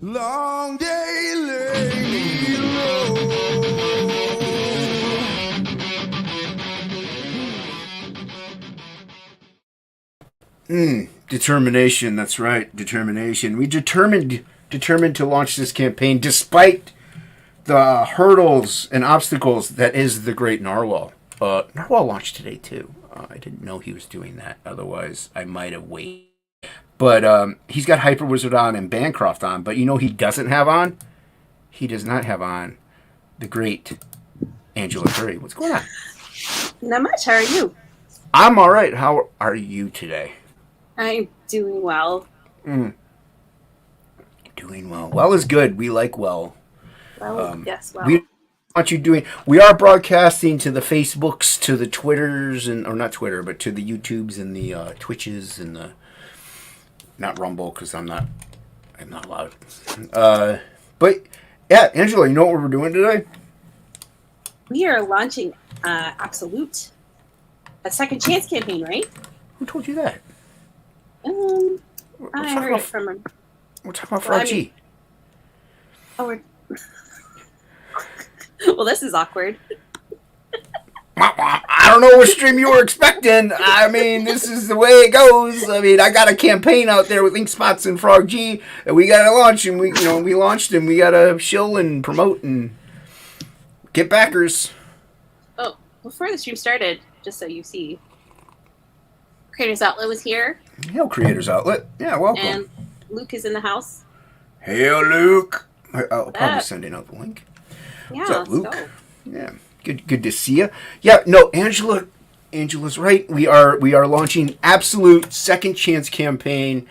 Long day lady road. Determination, that's right, determination. We determined to launch this campaign despite the hurdles and obstacles that is the great Narwhal. Narwhal launched today too. I didn't know he was doing that. Otherwise, I might have waited. But he's got Hyper Wizard on and Bancroft on. But you know he doesn't have on? He does not have on the great Angela Curry. What's going on? Not much. How are you? I'm all right. How are you today? I'm doing well. Doing well. Well is good. We like well. Well, yes, well. We want you doing. We are broadcasting to the Facebooks, to the Twitters, or not Twitter, but to the YouTubes and the Twitches and the not Rumble because I'm not allowed. But yeah, Angela, you know what we're doing today? We are launching Absolute, a second chance campaign, right? Who told you that? I heard it from him. We're talking about Frog G. Oh, well, this is awkward. I don't know what stream you were expecting. I mean, this is the way it goes. I mean, I got a campaign out there with Ink Spots and Frog G, and we got to launch, and we launched, and we got to shill and promote and get backers. Oh, before the stream started, just so you see, Creators Outlet was here. Hail, Creators Outlet. Yeah, welcome. And Luke is in the house. Hail, Luke. I'll probably sending out the link. Yeah, what's up, Luke? go. Yeah, good to see you. Yeah, no, Angela's right. We are launching Absolute Second Chance campaign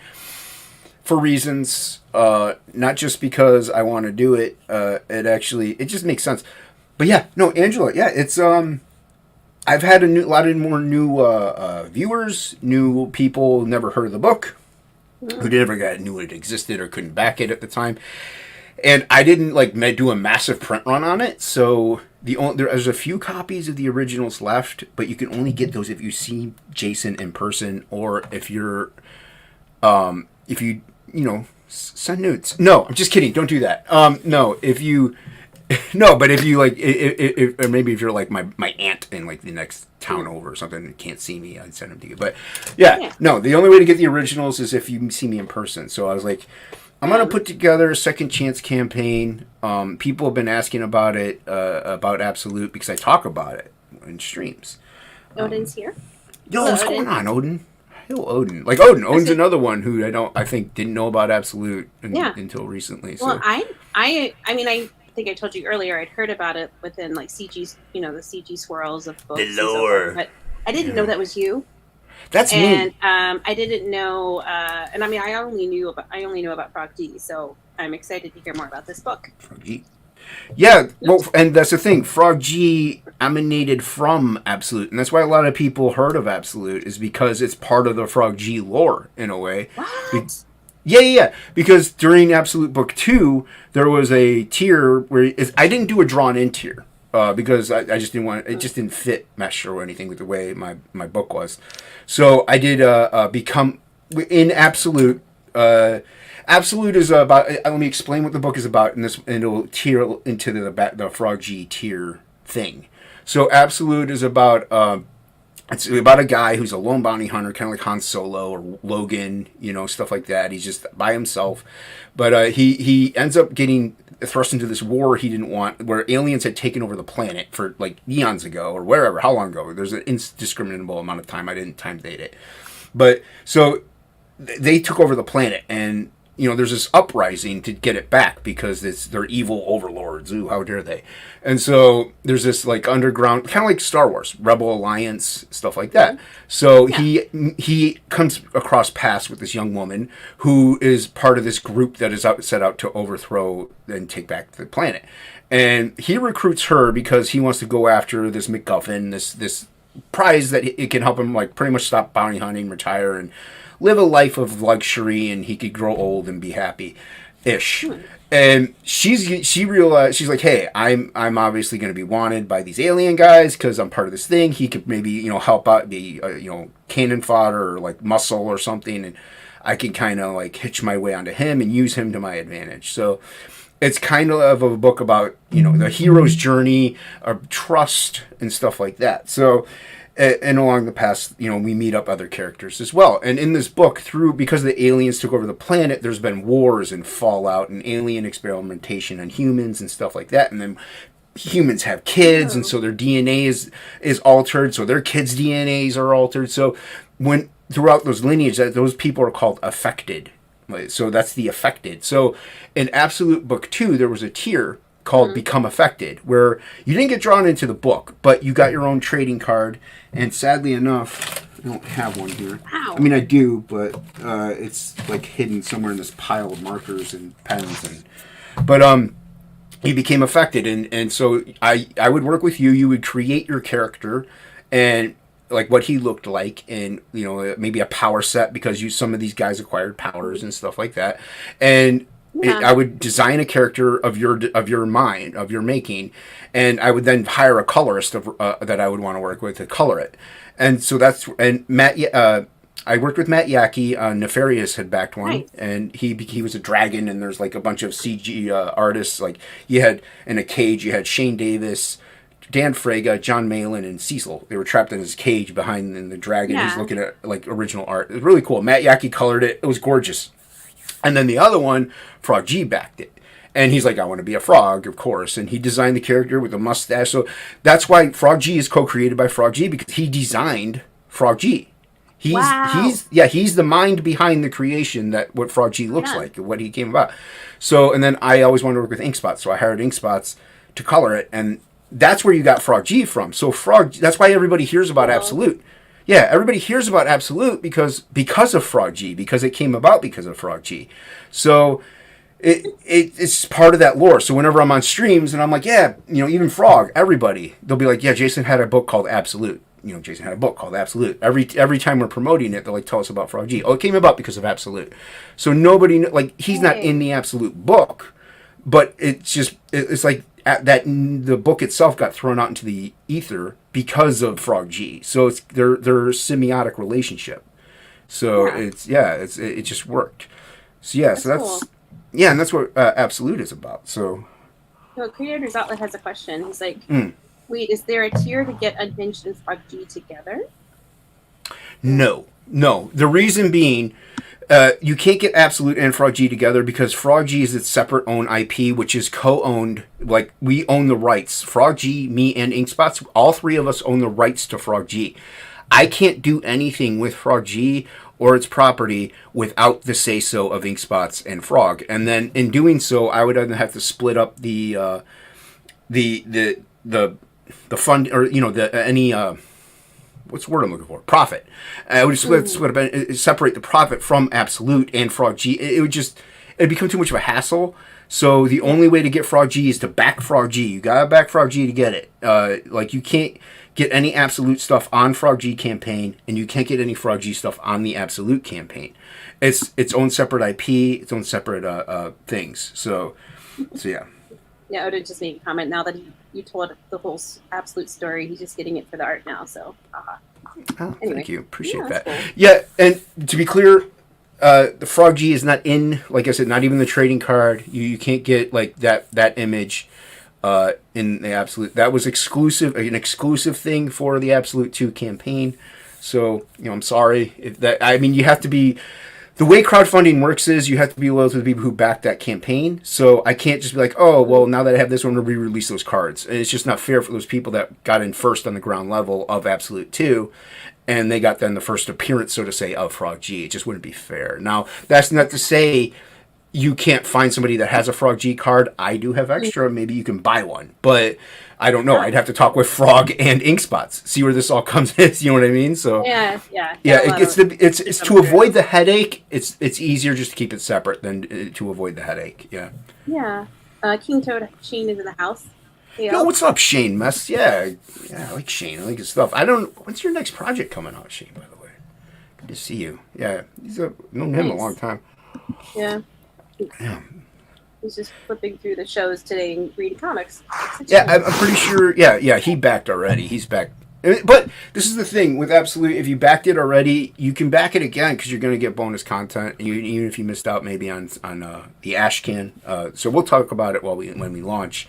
for reasons, not just because I want to do it. It just makes sense. But yeah, no, Angela. Yeah, it's I've had a lot more new viewers, new people who never heard of the book, who never knew it existed or couldn't back it at the time. And I didn't do a massive print run on it, so there's a few copies of the originals left, but you can only get those if you see Jason in person or if you're, if you send nudes. No, I'm just kidding. Don't do that. No, if you, no, but if you or maybe if you're like my aunt in the next town over or something and can't see me, I'd send them to you. But yeah, no, the only way to get the originals is if you see me in person. So I was like, I'm going to put together a second chance campaign. People have been asking about it, about Absolute, because I talk about it in streams. Odin's here. Yo, what's going on, Odin? Yo, Odin. Odin's another one who I think didn't know about Absolute until recently. So. Well, I mean, I think I told you earlier, I'd heard about it within CG, the CG swirls of books. The lore. But I didn't know that was you. That's me. And I didn't know, and I mean, I only knew about Frog G, so I'm excited to hear more about this book. Frog G. Yeah, well, and that's the thing. Frog G emanated from Absolute, and that's why a lot of people heard of Absolute, is because it's part of the Frog G lore, in a way. What? Yeah. Because during Absolute Book 2, there was a tier where I didn't do a drawn-in tier. Because I just didn't want it, just didn't fit mesh or anything with the way my book was. So I did become in Absolute. Absolute is about. Let me explain what the book is about, and it'll tier into the Frog G tier thing. So Absolute is about. It's about a guy who's a lone bounty hunter, kind of like Han Solo or Logan, stuff like that. He's just by himself, but he ends up getting thrust into this war he didn't want, where aliens had taken over the planet for eons ago or wherever, how long ago. There's an indiscriminable amount of time. I didn't time date it, but so they took over the planet, and there's this uprising to get it back because they're evil overlords. Ooh, how dare they? And so there's this underground, kind of like Star Wars, Rebel Alliance, stuff like that. So he comes across paths with this young woman who is part of this group that is set out to overthrow and take back the planet. And he recruits her because he wants to go after this MacGuffin, this prize that it can help him pretty much stop bounty hunting, retire, and live a life of luxury, and he could grow old and be happy. ish. And she realized, she's like, hey, I'm obviously going to be wanted by these alien guys because I'm part of this thing. He could maybe, you know, help out, be you know, cannon fodder or like muscle or something, and I can kind of like hitch my way onto him and use him to my advantage. So it's kind of a book about, you know, the hero's journey of trust and stuff like that. So, and along the past, you know, we meet up other characters as well. And in this book, because the aliens took over the planet, there's been wars and fallout and alien experimentation on humans and stuff like that. And then humans have kids, and so their DNA is altered, so their kids' DNAs are altered. So when throughout those lineage, those people are called affected. So that's the affected. So in Absolute Book 2, there was a tier called Become Affected, where you didn't get drawn into the book, but you got your own trading card. And sadly enough, I don't have one here. Wow. I mean, I do, but it's like hidden somewhere in this pile of markers and pens. But he became affected, and so I would work with you. You would create your character, and like what he looked like, and you know, maybe a power set, because some of these guys acquired powers and stuff like that, and I would design a character of your mind, of your making, and I would then hire a colorist that I would want to work with to color it. And so I worked with Matt Yackey. Nefarious had backed one, Nice. and he was a dragon, and there's like a bunch of CG artists. Like you had in a cage, you had Shane Davis, Dan Frega, John Malin, and Cecil. They were trapped in his cage behind the dragon. Yeah. He's looking at like original art. It was really cool. Matt Yackey colored it. It was gorgeous. And then the other one, Frog G backed it. And he's like, I want to be a frog, of course. And he designed the character with a mustache. So that's why Frog G is co-created by Frog G, because he designed Frog G. He's the mind behind the creation, that what Frog G looks like, what he came about. So, and then I always wanted to work with Inkspots, so I hired Inkspots to color it, and that's where you got Frog G from. So that's why everybody hears about Absolute. Yeah, everybody hears about Absolute because of Frog G, because it came about because of Frog G. So it's part of that lore. So whenever I'm on streams and I'm like, yeah, you know, even Frog, everybody, they'll be like, yeah, Jason had a book called Absolute. You know, Jason had a book called Absolute. Every time we're promoting it, they'll like tell us about Frog G. Oh, it came about because of Absolute. So nobody, like, he's not in the Absolute book, but it's like the book itself got thrown out into the ether because of Frog G. So it's their symbiotic relationship. So it just worked. So yeah, so that's cool. Yeah, and that's what Absolute is about. So Creators Outlet has a question. He's like, wait, is there a tier to get Unhinged and Frog G together? No. The reason being, you can't get Absolute and Frog G together because Frog G is its separate own IP, which is co-owned. Like, we own the rights. Frog G, me, and Inkspots, all three of us own the rights to Frog G. I can't do anything with Frog G or its property without the say-so of Inkspots and Frog. And then in doing so, I would then have to split up the fund, or you know, what's the word I'm looking for? Profit. I would separate the profit from Absolute and Frog G. It'd become too much of a hassle. So the only way to get Frog G is to back Frog G. You gotta back Frog G to get it. Like, you can't get any Absolute stuff on Frog G campaign, and you can't get any Frog G stuff on the Absolute campaign. It's its own separate IP, its own separate things. So yeah. Yeah, Oda just made a comment now that you told the whole Absolute story. He's just getting it for the art now. So, Oh, anyway. thank you. Appreciate that. Cool. Yeah, and to be clear, the Frog G is not in, like I said, not even the trading card. You can't get like that image in the Absolute. That was an exclusive thing for the Absolute 2 campaign. So, you know, I'm sorry if that. I mean, you have to be. The way crowdfunding works is you have to be loyal to the people who backed that campaign. So I can't just be like, oh, well, now that I have this one, I'm going to re-release those cards. And it's just not fair for those people that got in first on the ground level of Absolute 2. And they got then the first appearance, so to say, of Frog G. It just wouldn't be fair. Now, that's not to say you can't find somebody that has a Frog G card. I do have extra. Maybe you can buy one. But I don't know. I'd have to talk with Frog and Inkspots, see where this all comes in. You know what I mean? So yeah. It's to avoid the headache. It's easier just to keep it separate than to avoid the headache. Yeah. Yeah. King Toad Shane is in the house. Yo, what's up, Shane Mess? Yeah, I like Shane. I like his stuff. When's your next project coming out, Shane? By the way, good to see you. Yeah, known him a long time. Yeah. He's just flipping through the shows today and reading comics. Yeah, I'm pretty sure. Yeah, he backed already. He's backed. But this is the thing with Absolute. If you backed it already, you can back it again because you're going to get bonus content, even if you missed out maybe on the Ashcan. So we'll talk about it when we launch,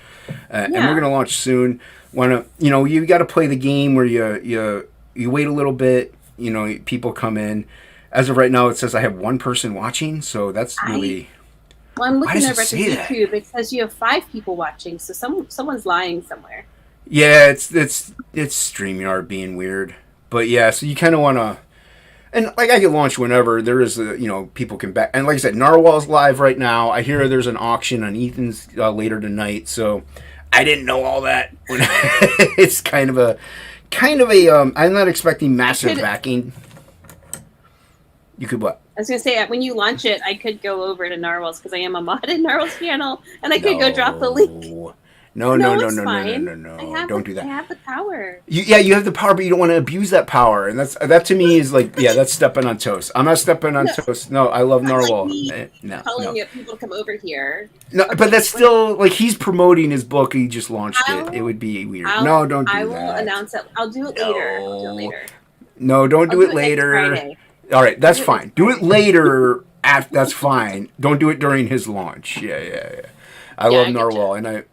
and we're going to launch soon. You got to play the game where you wait a little bit. People come in. As of right now, it says I have one person watching, so that's really. Well, I'm looking over at the YouTube. It says you have 5 people watching, so someone's lying somewhere. Yeah, it's StreamYard being weird, but yeah, so you kind of want to, and like I can launch whenever there is people can back, and like I said, Narwhal's live right now. I hear there's an auction on Ethan's later tonight, so I didn't know all that. It's kind of a I'm not expecting massive backing. You could what? I was gonna say when you launch it, I could go over to Narwhal's because I am a mod in Narwhal's channel, and I could go drop the link. No. Don't do that. I have the power. You have the power, but you don't want to abuse that power, and that to me is like, that's stepping on toes. I'm not stepping on toes. No, I love Narwhal. Telling people to come over here. No, okay, but that's still like he's promoting his book. He just launched it. It would be weird. No, don't do that. I will announce it. I'll do it later. No, don't do it later. All right, that's fine. Do it later. That's fine. Don't do it during his launch. Yeah. I love Narwhal, and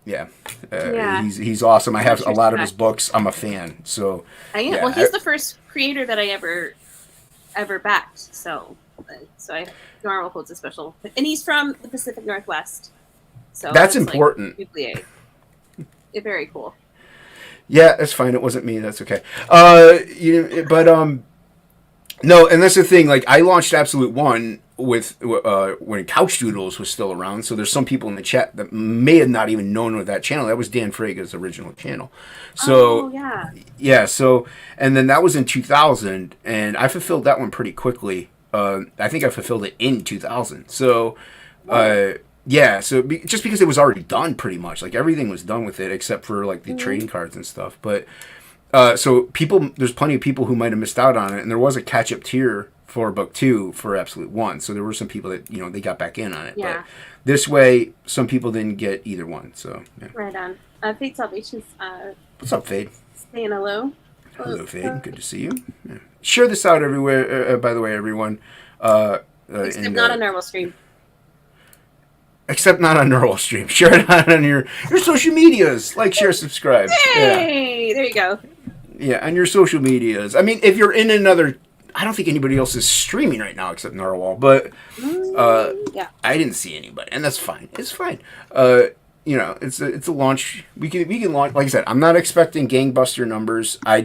he's awesome. I have a lot of his books. I'm a fan. So well, he's the first creator that I ever backed. So Narwhal holds a special, and he's from the Pacific Northwest. So that's important. Like, very cool. Yeah, that's fine. It wasn't me. That's okay. No, and that's the thing. Like, I launched Absolute One with when Couch Doodles was still around. So there's some people in the chat that may have not even known of that channel. That was Dan Frega's original channel. So So and then that was in 2000, and I fulfilled that one pretty quickly. I think I fulfilled it in 2000. So. So just because it was already done pretty much, like everything was done with it except for like the trading cards and stuff. But so there's plenty of people who might have missed out on it, and there was a catch-up tier for book 2 for Absolute One. So there were some people that they got back in on it. Yeah. But this way, some people didn't get either one. So right on. Fade Salvation's. What's up, Fade? Saying hello. Hello, Fade. Good to see you. Yeah. Share this out everywhere. By the way, everyone. Except not on Narwhal stream. Except not on Narwhal stream. Share it out on your social medias. Like, share, subscribe. Hey, there you go. Yeah, on your social medias. I mean, if you're in another... I don't think anybody else is streaming right now except Narwhal, but I didn't see anybody, and that's fine. It's fine. It's a launch. We can launch. Like I said, I'm not expecting gangbuster numbers. I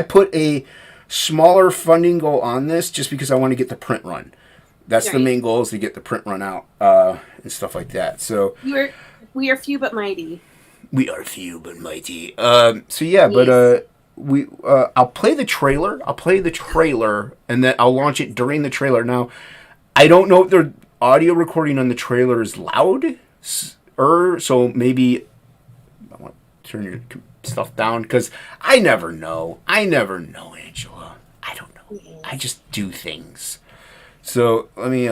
put a smaller funding goal on this just because I want to get the print run. That's the main goal, is to get the print run out and stuff like that. So we are few but mighty. We are few but mighty. I'll play the trailer. And then I'll launch it during the trailer. Now, I don't know if the audio recording on the trailer is loud, so maybe I want to turn your stuff down because I never know, Angela. I don't know. I just do things. So let me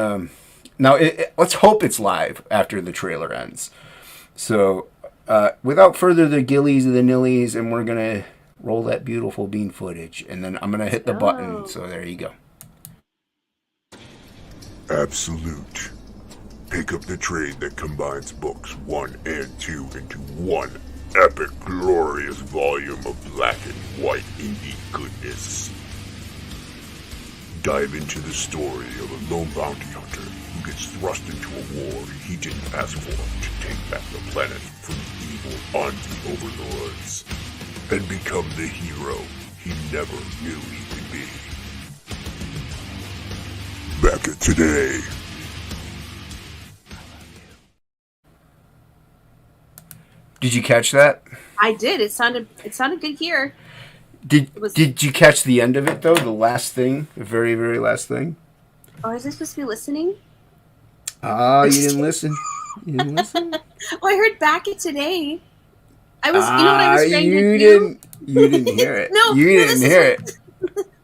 now. Let's hope it's live after the trailer ends. So without further the gillies and the nillies, and we're gonna roll that beautiful bean footage, and then I'm gonna hit the button. So there you go. Absolute. Pick up the trade that combines books 1 and 2 into one epic, glorious volume of black and white indie goodness. Dive into the story of a lone bounty hunter who gets thrust into a war he didn't ask for to take back the planet from evil Auntie overlords and become the hero he never knew he could be. Back at today. Did you catch that? I did. It sounded good here. Did you catch the end of it, though? The last thing? The very, very last thing? Oh, is I supposed to be listening? Oh, you didn't listen? You didn't listen? Well, I heard back it today. You know what I was trying to do? You didn't hear it. No, you didn't hear it.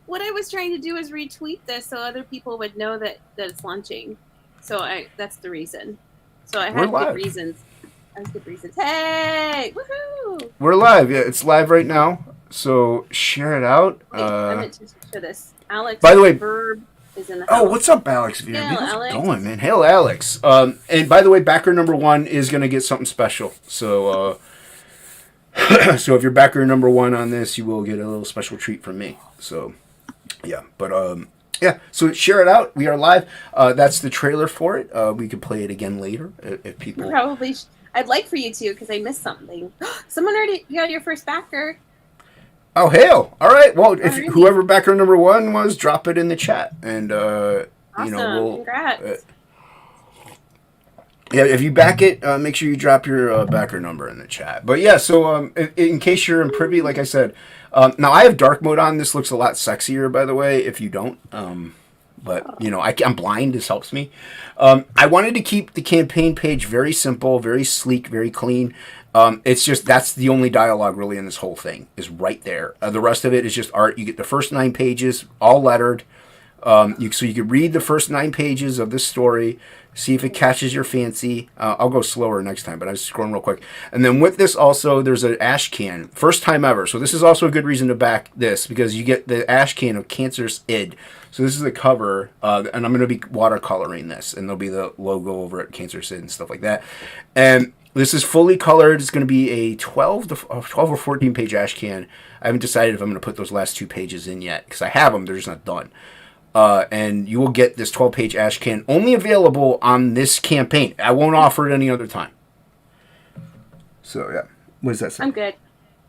What I was trying to do is retweet this so other people would know that it's launching. So that's the reason. So I We're had live. good reasons. I had good reasons. Hey, woohoo! We're live. Yeah, it's live right now. So share it out. Wait, I meant to show this. Alex. By the way- Verb is in the house. Oh, what's up, Alex? Dude, Hail, how's Alex. it going, man? Hail, Alex. And by the way, backer number 1 is going to get something special. So, so if you're backer number 1 on this, you will get a little special treat from me. So, yeah. But, yeah. So share it out. We are live. That's the trailer for it. We could play it again later if people. Probably. I'd like for you to because I missed something. Someone already got your first backer. Oh, hail! All right. Well, if Alrighty. whoever backer number 1 was, drop it in the chat, and Awesome. you know we'll. Congrats. Yeah, if you back it, make sure you drop your backer number in the chat. But yeah, so in case you're in privy, like I said, now I have dark mode on. This looks a lot sexier, by the way. If you don't, but you know, I'm blind. This helps me. I wanted to keep the campaign page very simple, very sleek, very clean. It's just that's the only dialogue really in this whole thing is right there. The rest of it is just art. You get the first 9 pages, all lettered. So you can read the first 9 pages of this story, see if it catches your fancy. I'll go slower next time, but I was scrolling real quick. And then with this also, there's an ash can, first time ever. So this is also a good reason to back this because you get the ash can of Cancerous Id. So this is the cover, and I'm going to be watercoloring this, and there'll be the logo over at Cancerous Id and stuff like that. And this is fully colored. It's going to be a 12 or 14 page ash can. I haven't decided if I'm going to put those last 2 pages in yet because I have them. They're just not done. And you will get this 12-page ash can only available on this campaign. I won't offer it any other time. So yeah, what does that say? I'm good.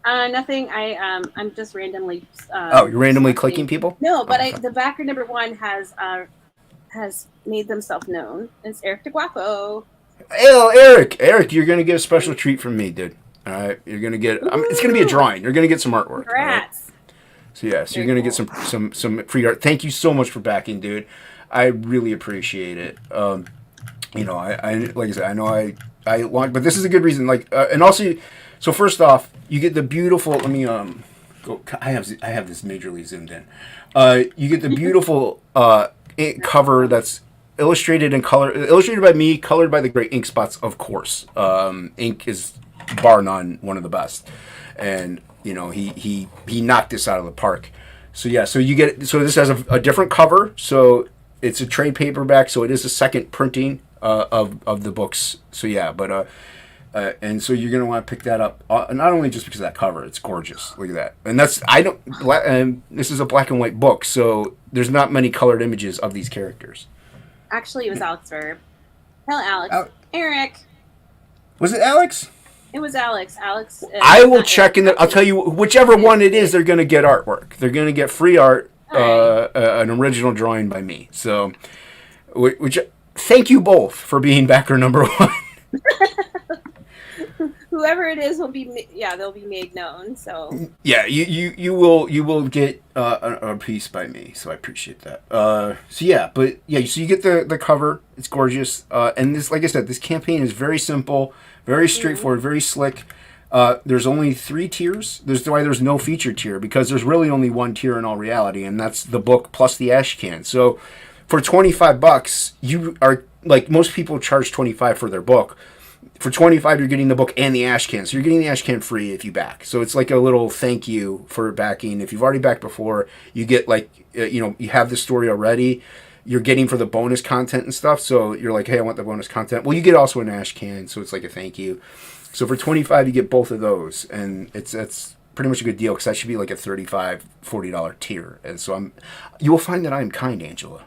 Nothing. I'm just randomly. You're randomly selecting- clicking people? No, but Okay. the backer number 1 has made themselves known. It's Eric DeGuapo. Hey, Eric. Eric, you're gonna get a special treat from me, dude. All right, you're gonna get. It's gonna be a drawing. You're gonna get some artwork. all right? Congrats. So yeah, so you're gonna get some free art. Thank you so much for backing, dude. I really appreciate it. You know, I like I said, I know I want, but this is a good reason. Like, and also, so first off, you get the beautiful. Let me go. I have this majorly zoomed in. You get the beautiful cover that's illustrated in color, illustrated by me, colored by the great ink spots, of course. Ink is bar none one of the best, and you know he knocked this out of the park. So yeah, so you get this has a different cover, so it's a trade paperback, so it is a second printing of the books. So yeah, but and so you're gonna want to pick that up, not only just because of that cover, it's gorgeous. Look at that, and this is a black and white book, so there's not many colored images of these characters. Actually, it was Alex Verb. Hello, Alex. Eric. Was it Alex? It was Alex. Alex. I will check in. I'll tell you, whichever one it is, they're going to get artwork. They're going to get free art, an original drawing by me. So, which thank you both for being backer number 1. Whoever it is will be. Yeah, they'll be made known. So. Yeah, you will get a piece by me. So I appreciate that. So yeah, but yeah, so you get the cover. It's gorgeous. And this, like I said, this campaign is very simple, very straightforward, very slick. There's only 3 tiers. There's why there's no feature tier because there's really only 1 tier in all reality, and that's the book plus the ash can. So for $25, you are like most people charge $25 for their book. For $25, you're getting the book and the ash can. So you're getting the ash can free if you back. So it's like a little thank you for backing. If you've already backed before, you get like you have the story already. You're getting for the bonus content and stuff. So you're like, hey, I want the bonus content. Well, you get also an ash can, so it's like a thank you. So for $25, you get both of those, and that's pretty much a good deal because that should be like a $35, $40 tier. And so you will find that I am kind, Angela.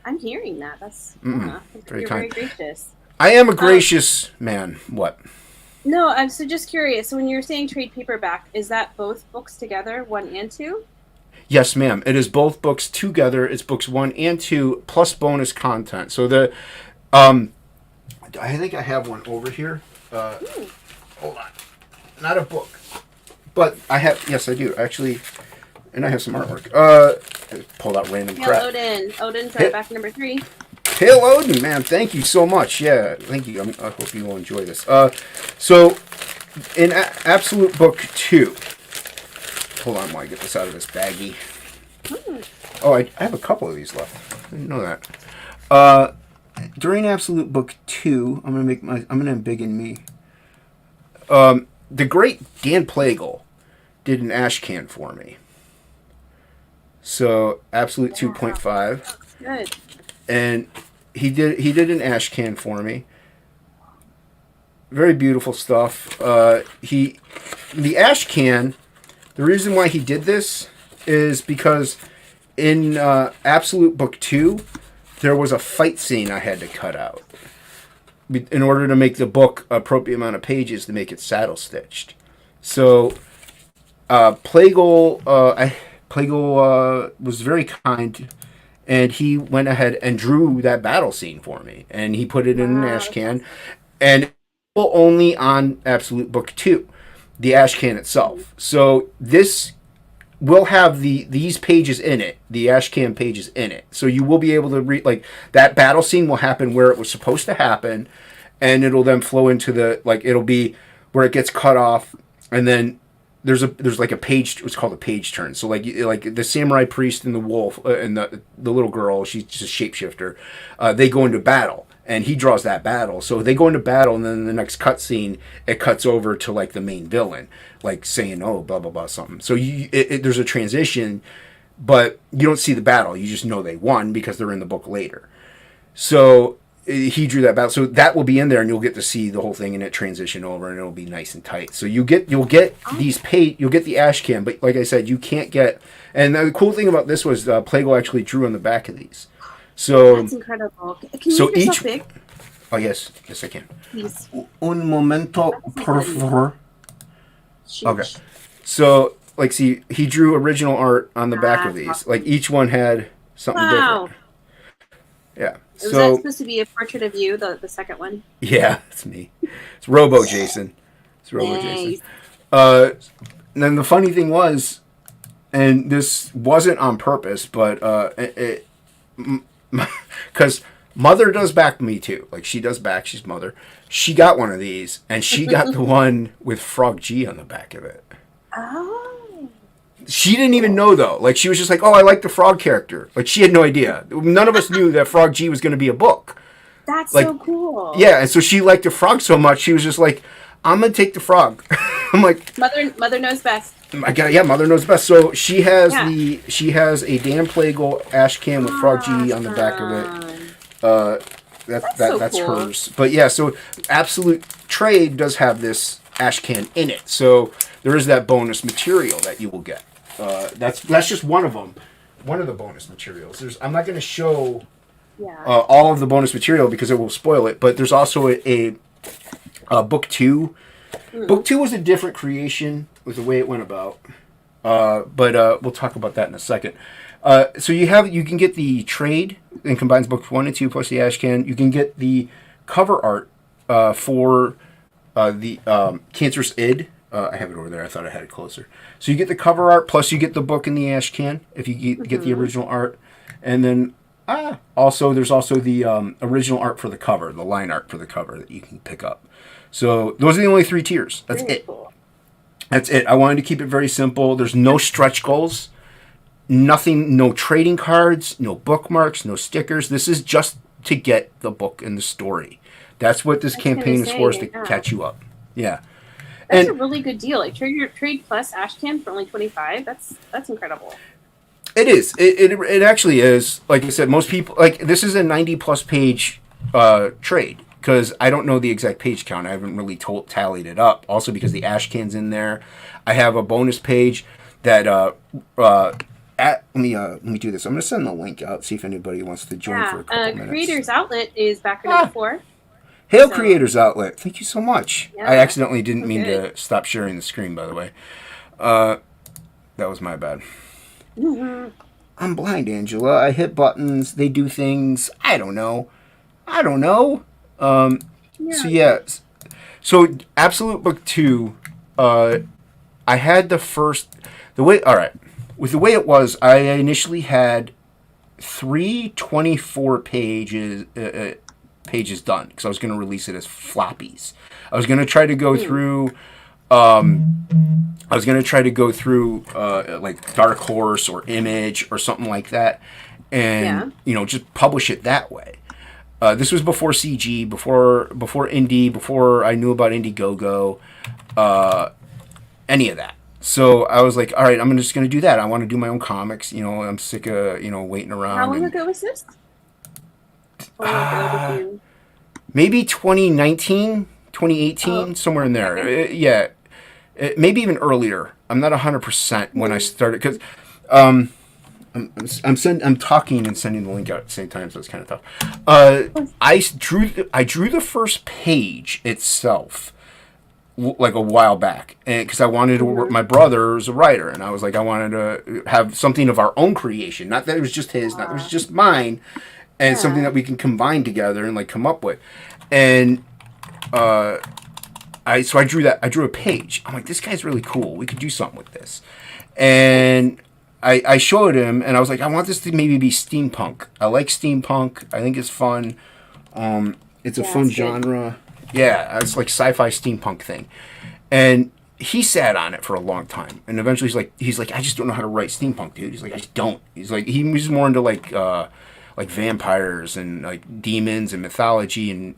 I'm hearing that. That's Very you're kind. very gracious. I am a gracious man. What? No, I'm so just curious. So when you're saying trade paperback, is that both books together, 1 and 2? Yes, ma'am. It is both books together. It's books 1 and 2 plus bonus content. So the, I think I have one over here. Hold on, not a book, but I have. Yes, I do actually, and I have some artwork. Pulled out random crap. Odin. Odin's our back number 3. Hail Odin, man! Thank you so much. Yeah, thank you. I hope you will enjoy this. So in Absolute Book 2. Hold on while I get this out of this baggie. Oh, I have a couple of these left. I didn't know that. during Absolute Book 2, I'm gonna embiggen me. The great Dan Plagle did an ash can for me. So Absolute 2.5, Good. and he did an ash can for me. Very beautiful stuff. The ash can. The reason why he did this is because in Absolute Book 2, there was a fight scene I had to cut out in order to make the book appropriate amount of pages to make it saddle stitched. So Plagle was very kind, and he went ahead and drew that battle scene for me, and he put it in an ash can, and only on Absolute Book 2, the ash can itself. So this will have these pages in it, the ash can pages in it. So you will be able to read, like, that battle scene will happen where it was supposed to happen, and it'll then flow into it'll be where it gets cut off, and then there's like a page. It's called a page turn. So like the samurai priest and the wolf and the little girl, she's just a shapeshifter. They go into battle, and he draws that battle. So they go into battle, and then in the next cutscene, it cuts over to like the main villain, like saying, "Oh, blah blah blah," something. So there's a transition, but you don't see the battle. You just know they won because they're in the book later. So he drew that battle, so that will be in there, and you'll get to see the whole thing, and it transition over, and it'll be nice and tight. So you'll get you'll get the ash can, but like I said, you can't get. And the cool thing about this was Plagle actually drew on the back of these. So That's incredible. Can you so make yourself each. big, Oh yes, I can. please? Un momento, por favor. Sheesh. Okay. So like, see, he drew original art on the back of these. Like each one had something Wow. different. Yeah. Was that So supposed to be a portrait of you, the second one? yeah, it's me. It's Robo Jason. It's Robo Nice. Jason. And then the funny thing was, and this wasn't on purpose, but because Mother does back me too. Like, she does back. She's Mother. She got one of these, and she got the one with Frog G on the back of it. Oh. She didn't even know, though. Like, she was just like, "Oh, I like the frog character." Like, she had no idea. None of us knew that Frog G was going to be a book. That's Like, so cool. Yeah, and so she liked the frog so much, she was just like, "I'm gonna take the frog." I'm like, Mother knows best. yeah, Mother knows best. So she has Yeah. she has a Dan Plagle ash can with Frog G on the back of it. That's so cool. hers. But yeah, so Absolute Trade does have this ash can in it. So there is that bonus material that you will get. That's just one of them. One of the bonus materials. I'm not going to show Yeah. all of the bonus material because it will spoil it. But there's also a book 2. Book 2 was a different creation with the way it went about. But we'll talk about that in a second. So you can get the trade and combines books 1 and 2 plus the ash can. You can get the cover art for the Cancerous Id. I have it over there. I thought I had it closer. So you get the cover art, plus you get the book in the ash can if you get the original art. And then there's also the original art for the cover, the line art for the cover that you can pick up. So those are the only 3 tiers. That's Very it. cool. That's it. I wanted to keep it very simple. There's no stretch goals. Nothing, no trading cards, no bookmarks, no stickers. This is just to get the book and the story. That's what this campaign is for, is to catch you up. Yeah. That's And a really good deal. Like trade plus Ashcan for only 25. That's incredible. it is. It actually is. Like I said, most people, like, this is a 90+ page trade, because I don't know the exact page count. I haven't really tallied it up. Also because the ash can's in there. I have a bonus page that let me do this. I'm going to send the link out, see if anybody wants to join for a couple minutes. Creators Outlet is back at number 4. Hail Creators Outlet. Thank you so much. Yeah. I accidentally didn't mean Okay. to stop sharing the screen, by the way. That was my bad. Mm-hmm. I'm blind, Angela. I hit buttons. They do things. I don't know. So yeah. So Absolute Book 2, I had with the way it was, I initially had 3 24 pages done, because I was going to release it as floppies. I was going to try to go through like Dark Horse or Image or something like that, and just publish it that way. This was before CG, before Indie, before I knew about Indiegogo, any of that. So I was like, all right, I'm just going to do that. I want to do my own comics. You know, I'm sick of, waiting around. How long ago was this? How long ago did you... Maybe 2019, 2018, somewhere in there. Okay. Maybe even earlier. I'm not 100% when I started, because I'm talking and sending the link out at the same time, so it's kind of tough. I drew the first page itself like a while back, and because I wanted to work. My brother's a writer, and I was like, I wanted to have something of our own creation, not that it was just his, not that it was just mine, and something that we can combine together and like come up with. And I drew that. I drew a page. I'm like, this guy's really cool. We could do something with this. And I showed him, and I was like, I want this to maybe be steampunk. I like steampunk. I think it's fun. It's a fun genre. Yeah, it's like sci-fi steampunk thing. And he sat on it for a long time. And eventually he's like, I just don't know how to write steampunk, dude. He's like, I just don't. He's like, he was more into like vampires and like demons and mythology and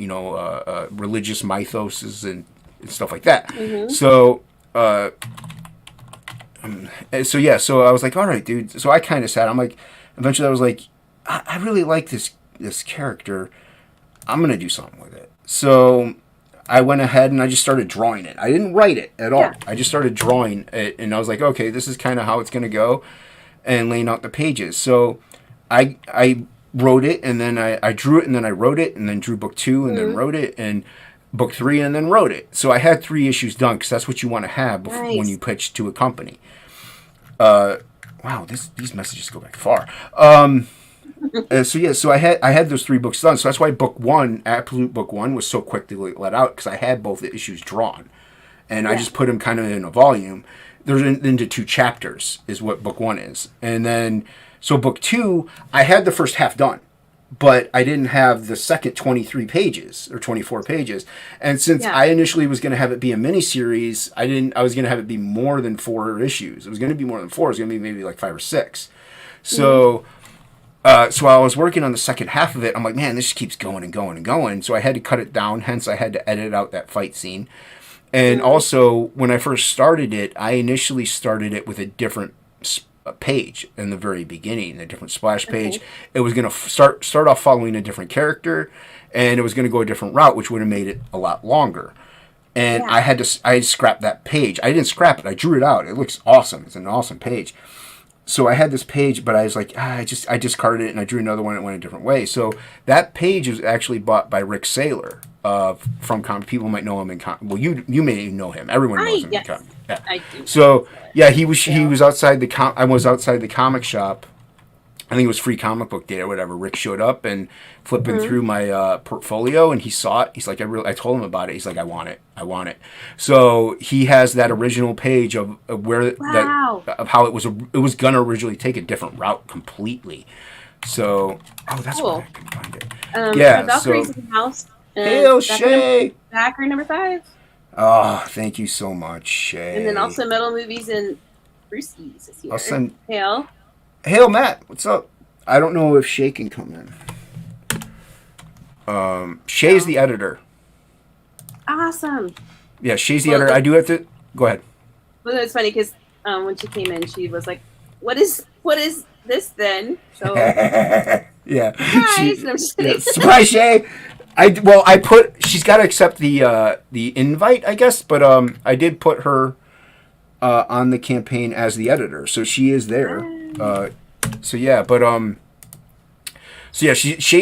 religious mythoses and stuff like that. So so I was like, all right, dude. So I kind of sat. I'm like, eventually I was like, I really like this character. I'm gonna do something with it. So I went ahead and I just started drawing it. I didn't write it at all. Yeah. I just started drawing it, and I was like, okay, this is kind of how it's gonna go, and laying out the pages. So I wrote it, and then I drew it, and then I wrote it, and then drew book 2, and then wrote it, and book 3, and then wrote it. So I had 3 issues done, because that's what you want to have before, when you pitch to a company. Wow, these messages go back far. So I had those 3 books done. So that's why book 1, Absolute Book 1, was so quick to let out, because I had both the issues drawn, and I just put them kind of in a volume. They're into 2 chapters, is what book 1 is, and then so book 2, I had the first half done, but I didn't have the second 23 pages or 24 pages. And since I initially was going to have it be a miniseries, I was going to have it be more than 4 issues. It was going to be more than 4. It was going to be maybe like 5 or 6. So, so I was working on the second half of it. I'm like, man, this just keeps going and going and going. So I had to cut it down. Hence, I had to edit out that fight scene. And also, when I first started it, I initially started it with a different page in the very beginning, a different splash page. It was going to start off following a different character, and it was going to go a different route, which would have made it a lot longer. And I had to scrap that page. I didn't scrap it. I drew it out. It looks awesome. It's an awesome page. So I had this page, but I was like, I discarded it, and I drew another one that went a different way. So that page was actually bought by Rick Saylor from comic. People might know him in comic. Well, you may know him. Everyone knows him in comic. Yeah. I do. So yeah, he was outside the I was outside the comic shop. I think it was Free Comic Book Day or whatever. Rick showed up and flipping through my portfolio, and he saw it. He's like, I told him about it. He's like, I want it. So he has that original page of where of how it was gonna originally take a different route completely. So that's why I couldn't find it. Valkyrie's in the house. Hail Shay! Backer number 5. Oh, thank you so much, Shay. And then also Metal Movies and Brewskis is here. I'll send Hail, Matt, what's up? I don't know if Shay can come in. Shay's the editor. Awesome. Yeah, Shay's the editor. I do have to... Go ahead. Well, it's funny because when she came in, she was like, what is this then? So, yeah. Surprise! No, I'm just kidding. Surprise, Shay! She's got to accept the invite, I guess, but I did put her on the campaign as the editor, so she is there. Shay's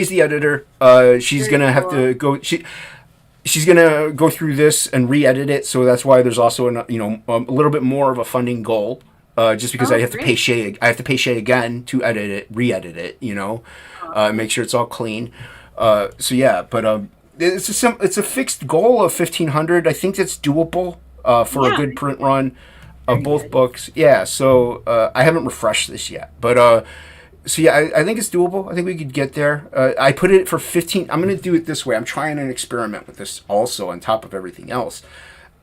the editor. She's Very gonna have to go. She's gonna go through this and re-edit it, so that's why there's also a little bit more of a funding goal. Just because I have to pay Shay. I have to pay Shay again to re-edit it. Make sure it's all clean. It's a fixed goal of 1,500. I think that's doable for a good print run of both books. Yeah, so I haven't refreshed this yet, but I think it's doable. I think we could get there. I put it for 15. I'm going to do it this way. I'm trying an experiment with this also on top of everything else.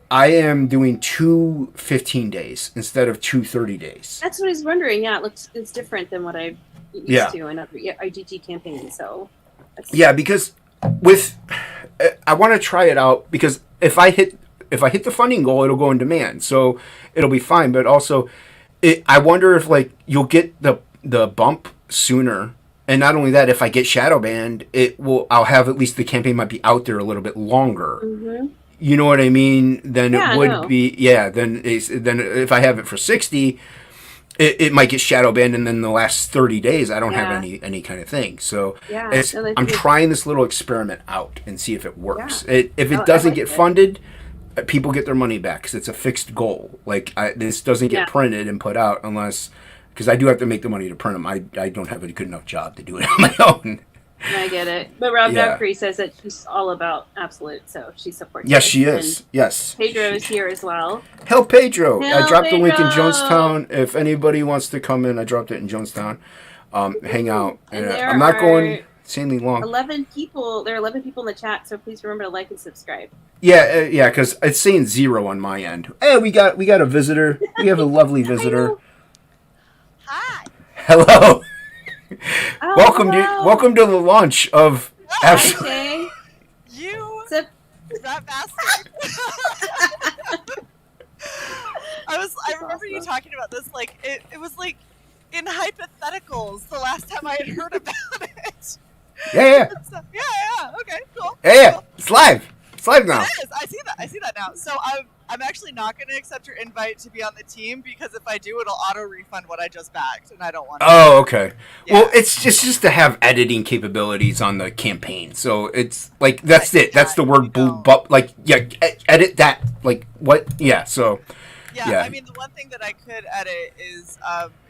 I am doing 2 15 days instead of 2 30 days. That's what I was wondering. Yeah, it's different than what I used to in other IGG campaigns. So yeah, because with I want to try it out because if I hit the funding goal, it'll go in demand, so it'll be fine. But also, I wonder if like you'll get the bump sooner, and not only that, if I get shadow banned, I'll have at least the campaign might be out there a little bit longer. Mm-hmm. You know what I mean? Then Yeah, it would no. be then if I have it for 60. It might get shadow banned, and then the last 30 days I don't have Yeah. any kind of thing. So Yeah, it's, no, that's I'm good. trying this little experiment out and see if it works. Yeah. If I it doesn't like get it. funded, people get their money back because it's a fixed goal. Like this doesn't get Yeah. printed and put out unless because I do have to make the money to print them. I don't have a good enough job to do it on my own. I get it. But Rob Yeah. Duffrey says that she's all about Absolute, so she supports Yes, it. she is. Yes. And Pedro is here as well. Hell, Pedro. I Hell, dropped the link in Pedro. Jonestown. If anybody wants to come in, I dropped it in Jonestown. Hang out. And there I'm not are going insanely long. 11 people. There are 11 people in the chat, so please remember to like and subscribe. Yeah, yeah, because it's saying 0 on my end. Hey, we got a visitor. We have a lovely visitor. Hi. Hello. Oh, welcome hello. to the launch of Hi, Absolute. Shay. You, So- that bastard. I remember you talking about this, like, it was like in hypotheticals the last time I had heard about it. Yeah. So, yeah, okay, cool. Yeah. Cool. It's live. It's live now. It is. I see that now. So I'm actually not going to accept your invite to be on the team because if I do, it'll auto refund what I just backed, and I don't want to. Oh, okay. Yeah. Well, it's just to have editing capabilities on the campaign. So it's like that's Right, it. That's the yeah, word. you don't. But like, yeah, edit that. Like what? Yeah. So Yeah, Yeah. I mean the one thing that I could edit is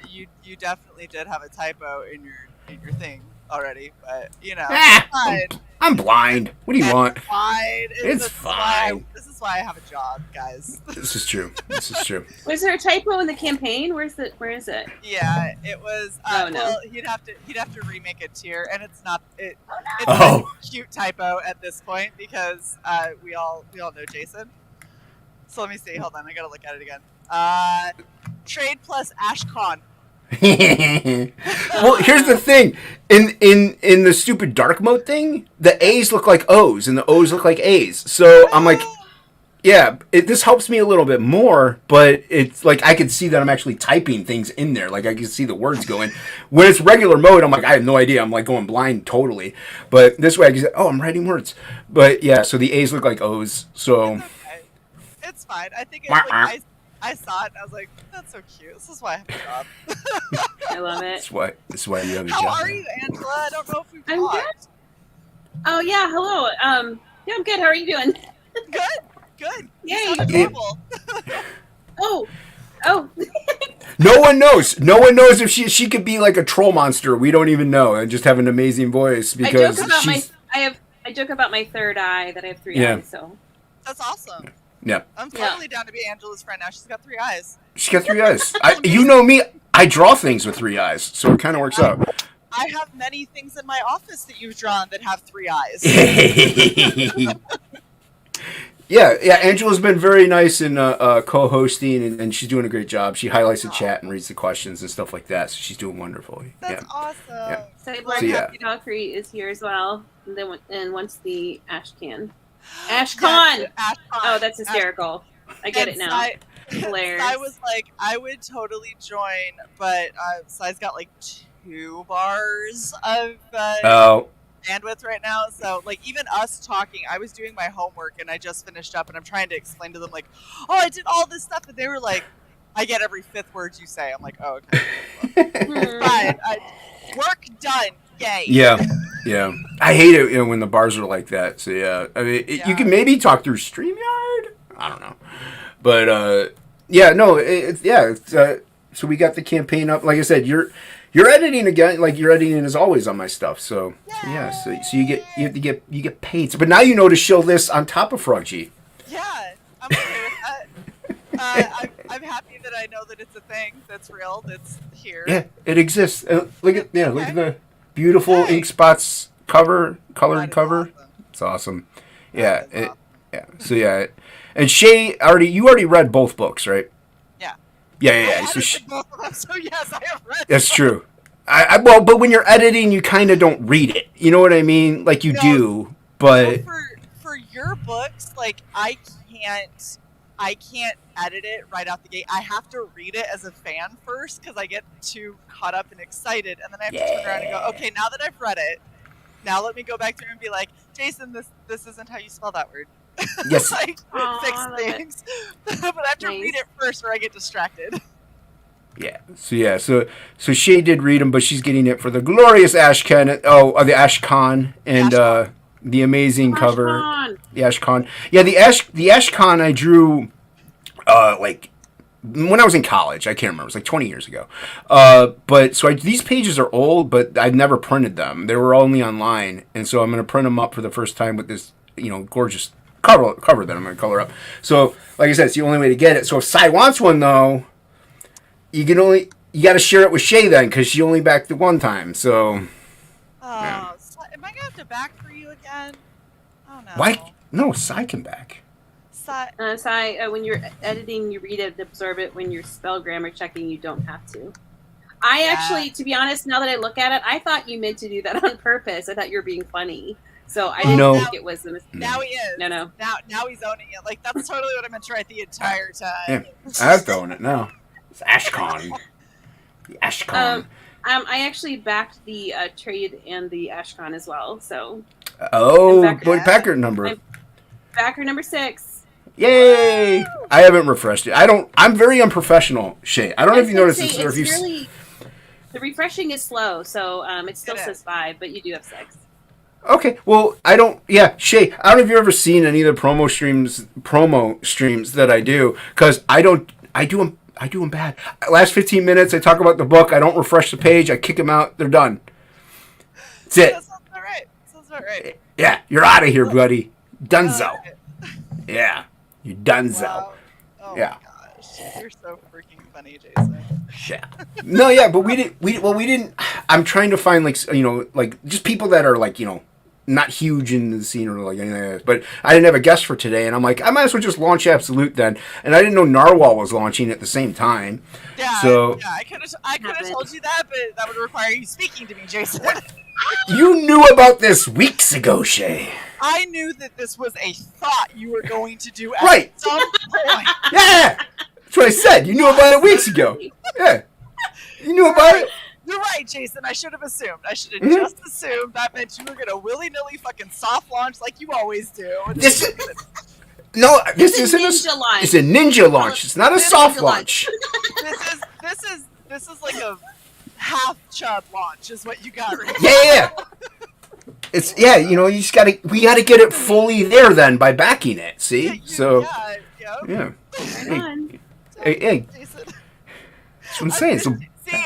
you definitely did have a typo in your thing already, but you know, Ah, fine. I'm blind. What do you want? Fine. It's This is why fine. this is why I have a job, guys. This is true. This is true. Was there a typo in the campaign? Where is it? Yeah, it was. Oh, no. Well, he'd have to remake a tier, and it's not it. It's Oh. a cute typo at this point because we all know Jason. So let me see. Hold on, I gotta look at it again. Trade plus Ashcon. Well, here's the thing. In the stupid dark mode thing, the A's look like O's and the O's look like A's. So I'm like, yeah, this helps me a little bit more, but it's like I can see that I'm actually typing things in there. Like I can see the words going. When it's regular mode, I'm like, I have no idea. I'm like going blind totally. But this way I can say, oh, I'm writing words. But yeah, so the A's look like O's. So Okay. It's fine. I think it's like I saw it and I was like, that's so cute. This is why I have a job. I love it. that's why you have a How job. are you, Angela? I don't know if we've I'm talked. Oh yeah, hello. Yeah, I'm good. How are you doing? Good. Yay. You sound adorable. Oh. No one knows. No one knows if she could be like a troll monster. We don't even know, and just have an amazing voice I because joke about she's. I joke about my third eye that I have 3 Yeah. eyes. So That's awesome. Yeah, I'm totally down to be Angela's friend now. She's got 3 eyes. she got 3 eyes. You know me. I draw things with 3 eyes, so it kind of works out. I have many things in my office that you've drawn that have 3 eyes. Yeah. Angela's been very nice in co-hosting, and she's doing a great job. She highlights the chat and reads the questions and stuff like that. So she's doing wonderful. That's Yeah. awesome. Yeah. Cyborg So, yeah. Happy Valkyrie is here as well. And then once the Ashcan. Yes, Ashcon. Ashcon. Oh, that's hysterical. I get it now. Sai, Hilarious. Sai was like, I would totally join, but Sai's got like 2 bars of Oh. bandwidth right now. So, like, even us talking, I was doing my homework and I just finished up and I'm trying to explain to them, like, oh, I did all this stuff. And they were like, I get every 5th word you say. I'm like, oh, okay. Hmm. Fine. Work done. Yay. Yeah. I hate it when the bars are like that. So yeah, I mean, you Yeah. can maybe talk through StreamYard. I don't know, but yeah, no, so we got the campaign up. Like I said, you're editing again. Like you're editing as always on my stuff. So yeah, so you get paid. But now you know to show this on top of Frog G. Yeah. I'm okay with that. I'm happy that I know that it's a thing that's real, that's here. Yeah, it exists. Look at the beautiful Hey. ink spots colored That is cover. awesome. It's awesome. That Yeah, is awesome. yeah. So yeah, and Shay you already read both books, right? Yeah. Yeah. I So edited both of them, so yes, I have read. that's true. Well, but when you're editing, you kind of don't read it. You know what I mean? Like you No. do. But for your books, like I can't edit it right out the gate. I have to read it as a fan first because I get too caught up and excited, and then I have to turn around and go, okay, now that I've read it, now let me go back through and be like, Jason, this isn't how you spell that word. Yes. Like fix I love things, but I have to Nice. read it first, or I get distracted. So Shay did read them, but she's getting it for the glorious Ashcan. The Ashcon and the amazing cover. Ashcon. The Ashcon. Yeah, the Ashcon I drew like when I was in college. I can't remember. It was like 20 years ago. These pages are old, but I've never printed them. They were only online, and so I'm going to print them up for the first time with this, gorgeous cover that I'm going to color up. So, like I said, it's the only way to get it. So if Cy wants one though, you got to share it with Shay then, because she only backed it one time. So. Yeah. So am I gonna have to back for you again? Oh no. Why? No, Cy can back. When you're editing, you read it, absorb it. When you're spell grammar checking, you don't have to. I actually, to be honest, now that I look at it, I thought you meant to do that on purpose. I thought you were being funny. So I didn't think it was a mistake. Now he is. No. Now he's owning it. Like that's totally what I meant to write the entire time. Yeah, I have to own it now. It's Ashcon. The Ashcon. I actually backed the trade and the Ashcon as well. So. What Packard number? I'm backer number 6. Yay! Woo! I haven't refreshed it. I'm very unprofessional, Shay. I don't know if you noticed this or if you. The refreshing is slow, so it still says 5, but you do have 6. Okay, well, I don't. Yeah, Shay, I don't know if you've ever seen any of the promo streams that I do, because I do them bad. Last 15 minutes, I talk about the book. I don't refresh the page. I kick them out. They're done. That's it. That sounds about right. Yeah, you're out of here, buddy. Dunzo. Yeah, you dunzo. Wow. Oh Yeah. my gosh, you're so freaking funny, Jason. Yeah. No, yeah, but we didn't. I'm trying to find like just people that are like not huge in the scene or like anything like that. But I didn't have a guest for today, and I'm like, I might as well just launch Absolute then. And I didn't know Narwhal was launching at the same time. Yeah. So I could have told you that, but that would require you speaking to me, Jason. you knew about this weeks ago, Shay. I knew that this was a thought you were going to do at some point. Yeah, that's what I said. You knew about it weeks ago. Yeah, you knew about it. You're right, Jason. I should have assumed. I should have just assumed that meant you were gonna willy-nilly fucking soft launch like you always do. This isn't ninja launch. It's a ninja launch. It's not a soft launch. This is like a half chub launch, is what you got right now. Yeah. It's we gotta get it fully there then by backing it. See, yeah. Hey, Jason. that's what I'm saying. So See,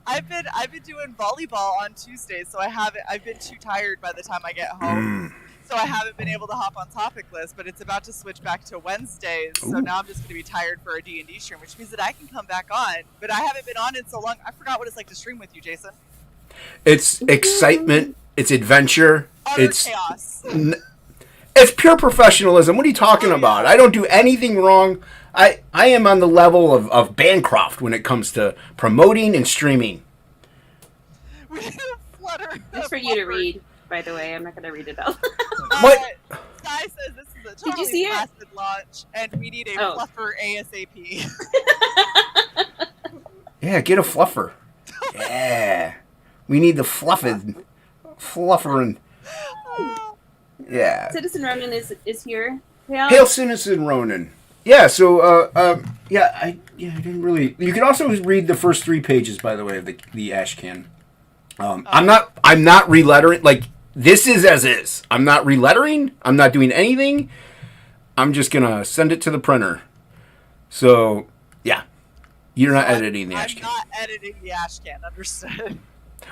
I've been doing volleyball on Tuesdays, so I've been too tired by the time I get home. So I haven't been able to hop on Topic List, but it's about to switch back to Wednesdays. So now I'm just going to be tired for a D&D stream, which means that I can come back on. But I haven't been on in so long. I forgot what it's like to stream with you, Jason. it's excitement. It's adventure. Utter chaos. It's pure professionalism. What are you talking about? I don't do anything wrong. I am on the level of Bancroft when it comes to promoting and streaming. It's for you to read, by the way. I'm not going to read it out. What? Sky says this is a Did you see totally it? blasted launch, and we need a fluffer ASAP. Yeah, get a fluffer. Yeah, we need the fluffer and yeah. Citizen Ronan is here. Hail, Citizen Ronan. Yeah, so I didn't really. You can also read the first 3 pages, by the way, of the Ashcan. I'm not relettering. Like, this is as is. I'm not relettering. I'm not doing anything. I'm just gonna send it to the printer. So yeah, you're not editing the Ashcan. I'm not editing the Ashcan. Understood.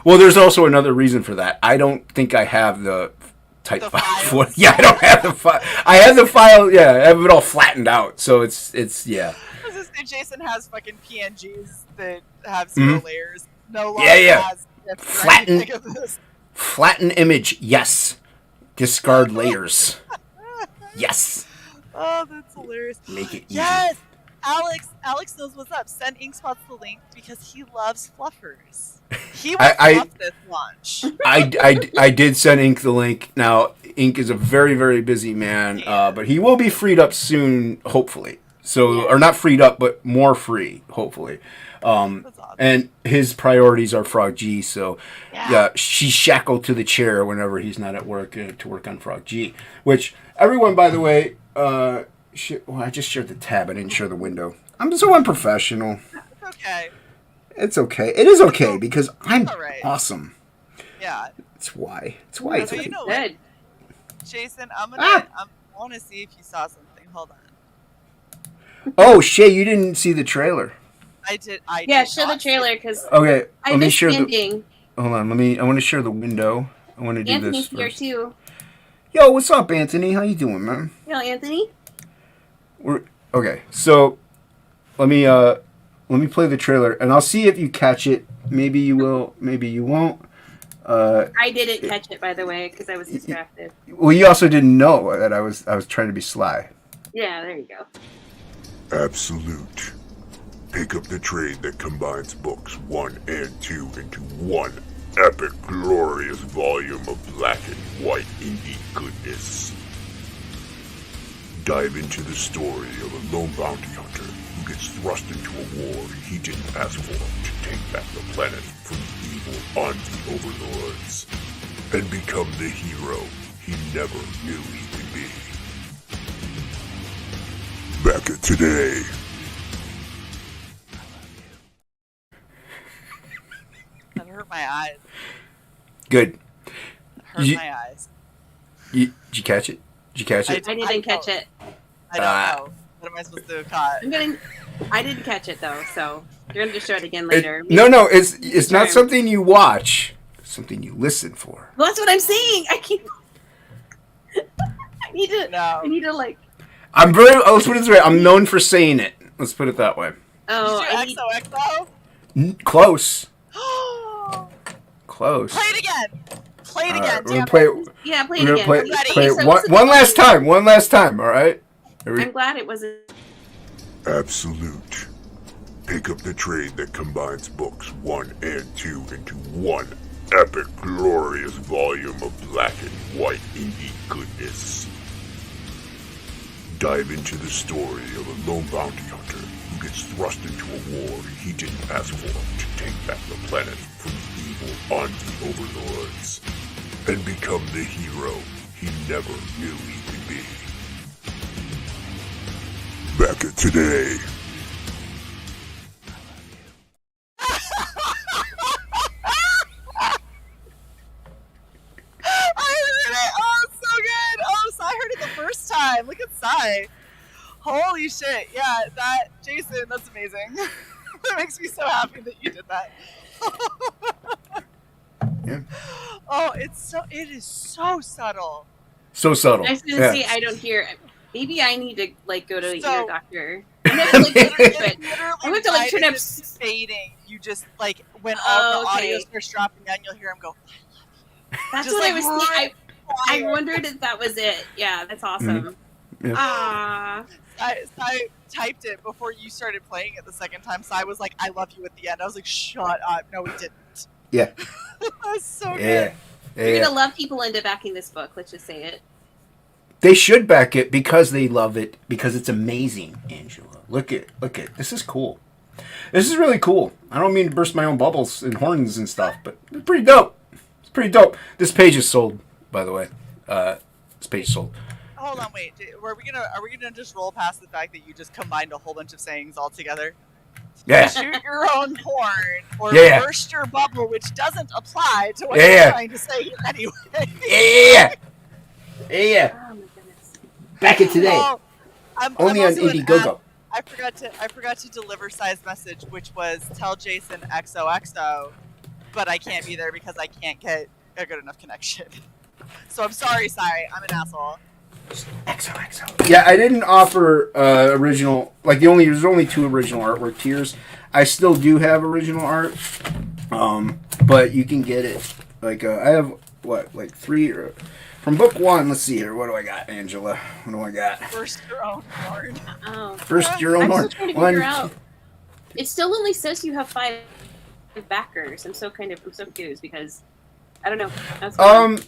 Well, there's also another reason for that. I don't think I have the type file for it. Yeah, I don't have the file. I have the file. Yeah, I have it all flattened out. So it's yeah. I was just saying, Jason has fucking PNGs that have 0 layers. No longer has flatten image. Yes. Discard layers. Yes. Oh, that's hilarious. Make it easy. Yes. Alex knows what's up. Send Inkspots the link because he loves fluffers. He will fluff this launch. I did send Ink the link. Now, Inc. is a very, very busy man, but he will be freed up soon, hopefully. So, or not freed up, but more free, hopefully. That's awesome. And his priorities are Frog G, so yeah, she's shackled to the chair whenever he's not at work to work on Frog G. Which, everyone, by the way, well, I just shared the tab, I didn't share the window. I'm so unprofessional. It's okay. It's okay. It is okay, because I'm all right. awesome. Yeah. It's why. It's why it's So okay. you know what, Good. Jason? I want to see if you saw something. Hold on. Oh, Shay, you didn't see the trailer. I did. Yeah, did show the not see trailer it. because Okay, I let me missed share the the... ending. Hold on, I want to share the window. I want to do Anthony's this here first. too. Yo, what's up, Anthony? How you doing, man? Hello, Anthony. Okay, so let me play the trailer, and I'll see if you catch it. Maybe you will, maybe you won't. I didn't catch it, by the way, because I was distracted. Well, you also didn't know that I was trying to be sly. Yeah, there you go. Absolute. Pick up the trade that combines books 1 and 2 into one epic, glorious volume of black and white indie goodness. Dive into the story of a lone bounty hunter who gets thrust into a war he didn't ask for to take back the planet from the evil Anti overlords and become the hero he never knew he could be. Back at today. That hurt my eyes. Good. That hurt You- my eyes. Did you catch it? Did you catch it? I didn't catch it. I don't know. What am I supposed to have caught? I didn't catch it though, so you're gonna show it again later. No, it's not Term. something you watch. It's something you listen for. Well, that's what I'm saying. I keep. I need to. No. I need to like. I'm very. Let's put it this way. I'm known for saying it. Let's put it that way. Oh, I Did need, you XOXO? Close. Play Close. it again. Play it All again. right, we're Damn gonna play. it. yeah, play We're it gonna again. play. I'm ready. Play it So one, what's the one point? last time. One last time. All right. Are we- I'm glad it wasn't. Absolute. Pick up the trade that combines books 1 and 2 into one epic, glorious volume of black and white indie goodness. Dive into the story of a lone bounty hunter who gets thrust into a war he didn't ask for to take back the planet from the evil Anti overlords and become the hero he never knew he could be. Back at today. I heard it. Oh, it's so good. Oh, so I heard it the first time. Look at Sai. Holy shit. Yeah, that Jason, that's amazing. That makes me so happy that you did that. Yeah. Oh, it is so subtle. So subtle. I was gonna Yeah. say I don't hear. Maybe I need to like go to So- your doctor. I'm gonna have to, like, go to it. I'm going to like turn up. It's fading. You just like when all the Oh, audio okay. starts dropping down, you'll hear him go. That's just what like I was thinking. I quiet. wondered if that was it. Yeah, that's awesome. Yeah. Ah, I typed it before you started playing it the second time. Sai was like, "I love you" at the end. I was like, "Shut up!" No, he didn't. Yeah. That's so Yeah. good. you're Yeah. gonna love people into backing this book. Let's just say it. They should back it because they love it, because it's amazing, Angela. Look at. This is cool. This is really cool. I don't mean to burst my own bubbles and horns and stuff, but it's pretty dope. It's pretty dope. This page is sold, by the way. This page is sold. Hold on, wait. Are we gonna just roll past the fact that you just combined a whole bunch of sayings all together? Yeah. Shoot your own horn or Yeah. burst your bubble, which doesn't apply to what Yeah. you're trying to say here anyway. Yeah. Yeah. Oh my goodness. Back it today. Oh, Only I'm on also an Indiegogo. I forgot to deliver Sai's message, which was tell Jason XOXO, but I can't be there because I can't get a good enough connection. So I'm sorry, Sai. I'm an asshole. XOXO. Yeah, I didn't offer original. Like there's only 2 original artwork tiers. I still do have original art, but you can get it. Like I have like 3 from book 1. Let's see here. What do I got, Angela? What do I got? Burst your own horn. Oh, First, your own I'm still art. trying to One, figure out. It still only says you have 5 backers. I'm so confused because I don't know. That's fine.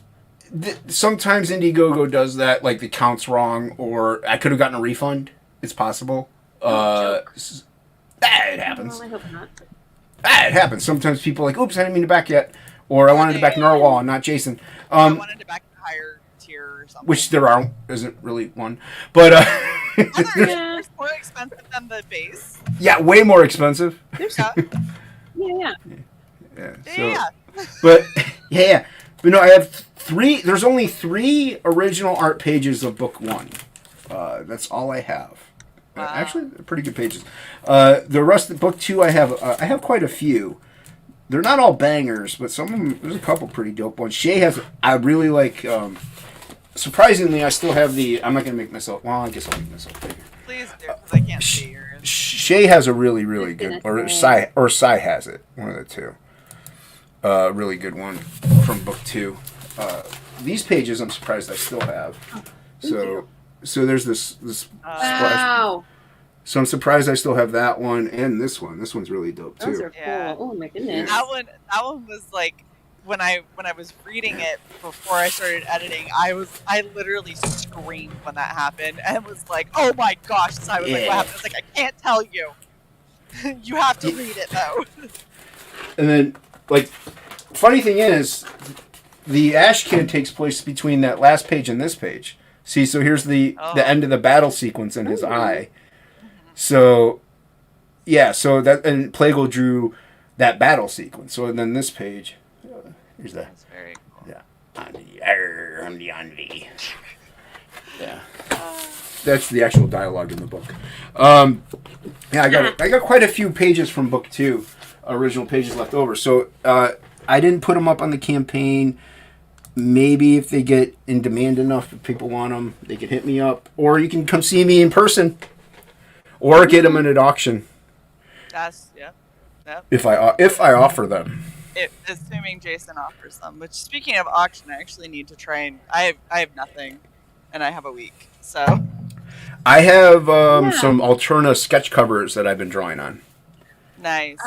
sometimes Indiegogo does that, like the count's wrong, or I could have gotten a refund. It's possible. It happens. Well, I hope not. It happens. Sometimes people are like, oops, I didn't mean to back yet. Or I wanted to back Narwhal and not Jason. I wanted to back a higher tier or something. Which there isn't really one. But, It's more expensive than the base. yeah, way more expensive. Yeah. Yeah. Yeah. But, yeah. But no, I have 3. There's only 3 original art pages of book 1. That's all I have. Wow. Actually, they're pretty good pages. The rest of book 2, I have quite a few. They're not all bangers, but some of them, there's a couple pretty dope ones. Shay has, I really like, surprisingly, I still have I'm not going to make myself, well, I guess I'll make myself bigger. Please do, because I can't see yours. Shay has a really, really good, or Sai has it, one of the two. Really good one from book 2. These pages, I'm surprised I still have. So there's this splash. Wow. So I'm surprised I still have that one and this one. This one's really dope Those too. are cool. Yeah. Oh my goodness. That one was like when I was reading it before I started editing, I literally screamed when that happened and was like, oh my gosh. So I was like, what happened? I was like, I can't tell you. You have to read it though. And then, like, funny thing is, the ash can takes place between that last page and this page. See, so here's the end of the battle sequence in his eye. So, yeah, so that, and Plagal drew that battle sequence. So then this page, here's that. That's very cool. Yeah. I'm the Envy. Yeah. That's the actual dialogue in the book. Yeah, I got quite a few pages from book 2, original pages left over. So I didn't put them up on the campaign. Maybe if they get in demand enough, if people want them, they can hit me up. Or you can come see me in person. Or get them at an auction. That's, yeah. If I offer them. Assuming Jason offers them. Which, speaking of auction, I actually need to try and... I have nothing. And I have a week. So... I have some Alterna sketch covers that I've been drawing on. Nice.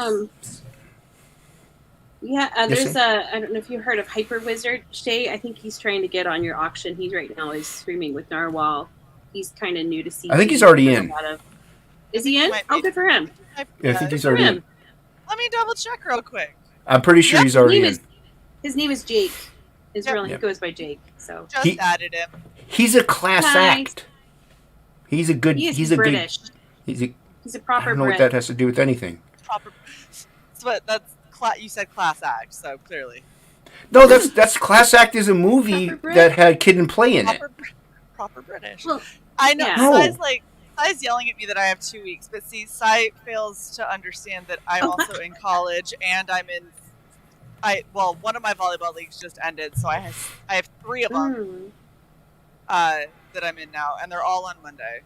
There's I don't know if you heard of Hyper Wizard Shay. I think he's trying to get on your auction. He's right now is streaming with Narwhal. He's kind of new to see. I think he's already in. Is he in? Oh, good for him. Yeah, I think he's already in. Let me double check real quick. I'm pretty sure he's already in. His name is Jake. He Yep. goes by Jake. So Just added him. He's a class act. He's a good. He's British. He's a proper. I don't know Brit. what that has to do with anything. Proper. But you said class act, so clearly. No, that's Class Act is a movie that had Kid and Play in it. Proper British. Well, I know. yeah. Sai's yelling at me that I have 2 weeks, but see, Sai fails to understand that I'm also in college and I'm in. One of my volleyball leagues just ended, so I have 3 of them that I'm in now, and they're all on Monday.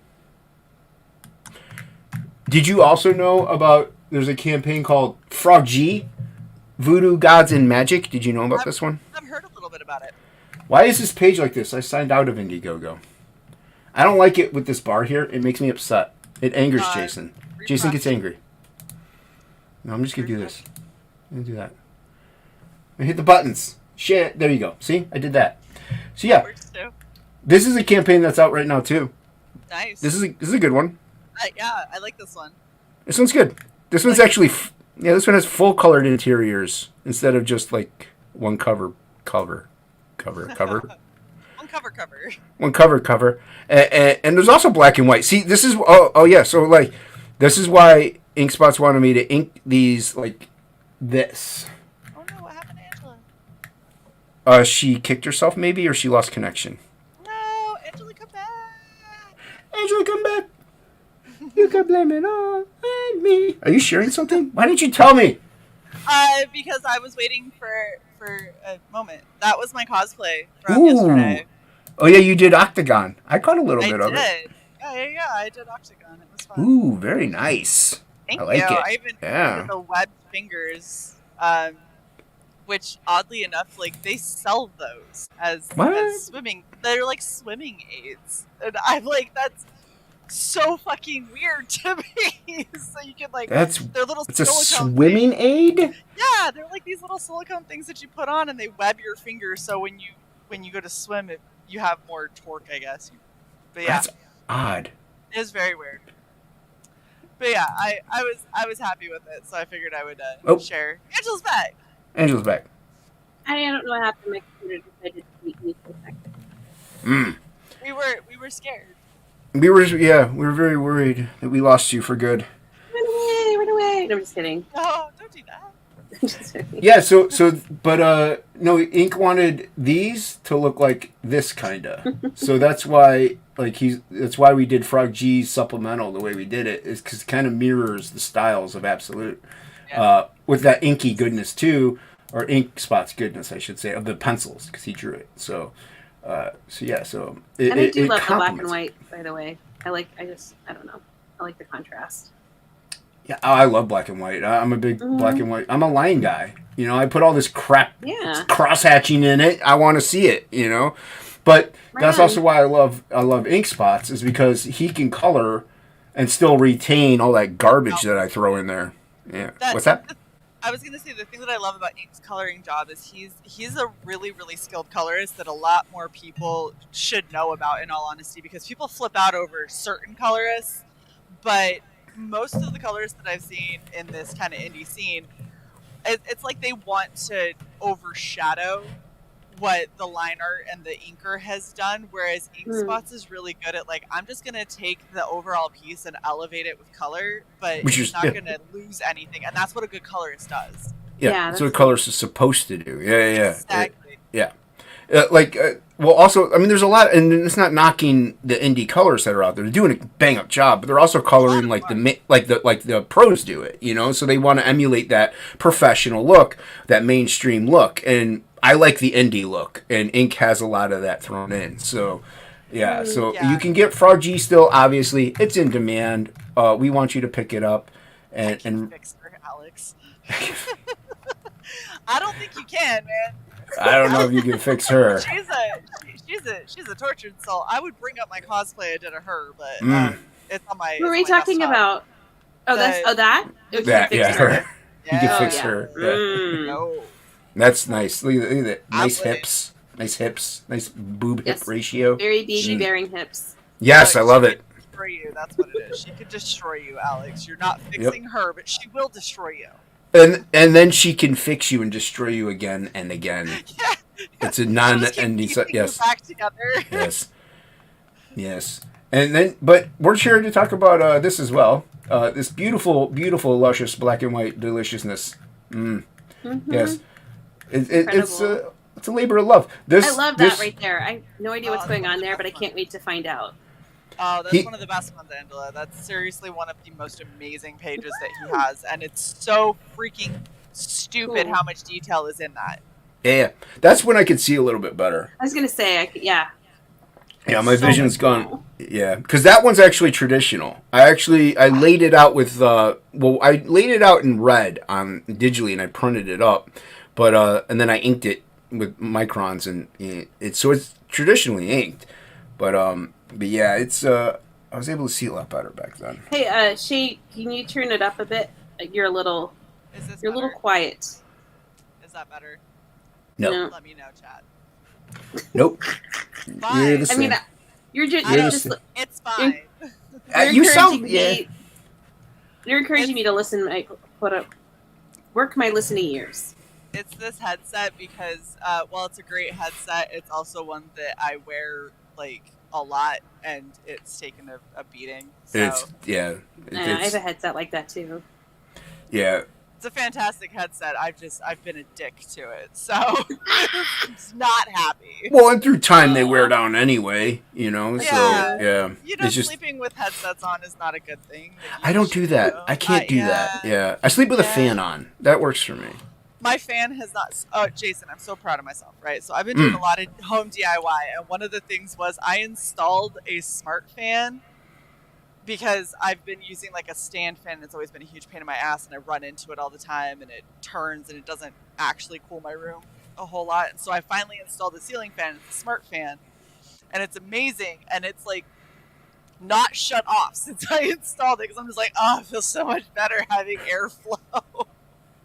Did you also know about? There's a campaign called Frog G, Voodoo Gods and Magic. Did you know about this one? I've heard a little bit about it. Why is this page like this? I signed out of Indiegogo. I don't like it with this bar here. It makes me upset. It angers Jason. Jason gets angry. No, I'm just going to do this. I'm going to do that. I hit the buttons. Shit. There you go. See? I did that. So yeah. This is a campaign that's out right now too. Nice. This is a good one. I like this one. This one's good. This one's actually... this one has full colored interiors instead of just like one cover. One cover. And there's also black and white. See, this is so like this is why Inkspot's wanted me to ink these like this. Oh no, what happened to Angela? She kicked herself maybe, or she lost connection. No, Angela, come back. Angela, come back. You can blame it all on me. Are you sharing something? Why didn't you tell me? Because I was waiting for a moment. That was my cosplay from yesterday. Oh yeah, you did Octagon. I caught a little bit of it. Yeah, I did Octagon. It was fun. Ooh, very nice. Thank I like you. it. I even did the webbed fingers, which oddly enough, like they sell those as swimming. They're like swimming aids, and I'm like, that's so fucking weird to me. So you can like, they're little. It's a swimming aid. Yeah, they're like these little silicone things that you put on, and they web your fingers. So when you when you go to swim, you have more torque, I guess. But yeah, That's odd. it is very weird. But yeah, I was happy with it, so I figured I would share. Angela's back. Angela's back. I don't know what happened to my computer. Decided to delete me for a second. We were scared. We were very worried that we lost you for good. Run away! Run away! No, I'm just kidding. No, don't do that. Just kidding. Yeah, but no, Ink wanted these to look like this kinda. So that's why that's why we did Frog G's supplemental the way we did it, is because it kind of mirrors the styles of Absolute. Yeah. With that inky goodness too, or Ink Spot's goodness, I should say, of the pencils, because he drew it. So it, And I do it love the black and complements. white, by the way. I don't know. I like the contrast. Yeah, I love black and white. I'm a big black and white. I'm a line guy. You know, I put all this crap Yeah. cross hatching in it. I want to see it. You know, but that's Right. also why I love Ink Spots, is because he can color and still retain all that garbage that I throw in there. Yeah. What's that? I was gonna say the thing that I love about Ink's coloring job is he's a really, really skilled colorist that a lot more people should know about, in all honesty, because people flip out over certain colorists, but most of the colorists that I've seen in this kind of indie scene, it's like they want to overshadow what the line art and the inker has done, whereas Ink Spots is really good at, like, I'm just gonna take the overall piece and elevate it with color, but it's not gonna lose anything, and that's what a good colorist does. Yeah, Yeah, that's what that's colors is supposed to do. Yeah. Exactly. Well, also, I mean, there's a lot, and it's not knocking the indie colorists that are out there. They're doing a bang up job, but they're also coloring like the pros do it. You know, so they want to emulate that professional look, that mainstream look, and I like the indie look, and Ink has a lot of that thrown in. So, yeah, Yeah. you can get Frog G still. Obviously, it's in demand. We want you to pick it up, and Fix her, Alex. I don't think you can, man. I don't know if you can fix her. She's a tortured soul. I would bring up my cosplay I did of her, but it's on my. What were we it's on my talking desktop. about? Oh, that? If you That, fix yeah, her. her. You can Yeah. fix yeah. her. Yeah. No. That's nice. Look at that. Nice Absolutely. hips. Nice hips. Nice boob Yes. hip ratio. Very baby bearing hips. Yes, I love She it. could destroy you. That's what it is. She could destroy you, Alex. You're not fixing her, but she will destroy you. And then she can fix you and destroy you again and again. Yeah. It's a She'll just keep non-ending. piecing you Yes. back together. Yes. And then, but we're here to talk about this as well. This beautiful, beautiful, luscious black and white deliciousness. Yes. It's a labor of love. I love that right there. I have no idea what's going on there, but I can't wait to find out. Oh, that's one of the best ones, Angela. That's seriously one of the most amazing pages that he has, and it's so freaking stupid Cool. how much detail is in that. Yeah, that's when I could see a little bit better. I was gonna say, yeah. Yeah, my So vision's much gone. more. Yeah, because that one's actually traditional. I laid it out with I laid it out in red on digitally, and I printed it up, but and then I inked it with microns, and it's traditionally inked, but yeah, it's I was able to see a lot better back then. Hey, Shay, can you turn it up a bit? You're a little Better? quiet. Is that better? No. Let me know, chat. Nope. Fine. You're the I mean, same. you're just I don't- just It's fine. you're You sound encouraging me. You're encouraging me to listen. Work my listening ears. It's this headset because, while it's a great headset, it's also one that I wear like a lot, and it's taken a beating. So I have a headset like that too. Yeah. it's a fantastic headset. I've been a dick to it, so it's not happy. Well, and through time they wear down anyway, you know. Yeah. So yeah, You know, it's just sleeping with headsets on is not a good thing. I don't do that. I can't do that. Yeah, I sleep with a fan on. That works for me. My fan has not. Oh, Jason, I'm so proud of myself, right? So I've been doing a lot of home DIY, and one of the things was I installed a smart fan because I've been using like a stand fan. It's always been a huge pain in my ass, and I run into it all the time, and it turns, and it doesn't actually cool my room a whole lot. And so I finally installed a ceiling fan. It's a smart fan, and it's amazing, and it's like not shut off since I installed it because I'm just like, oh, it feels so much better having airflow.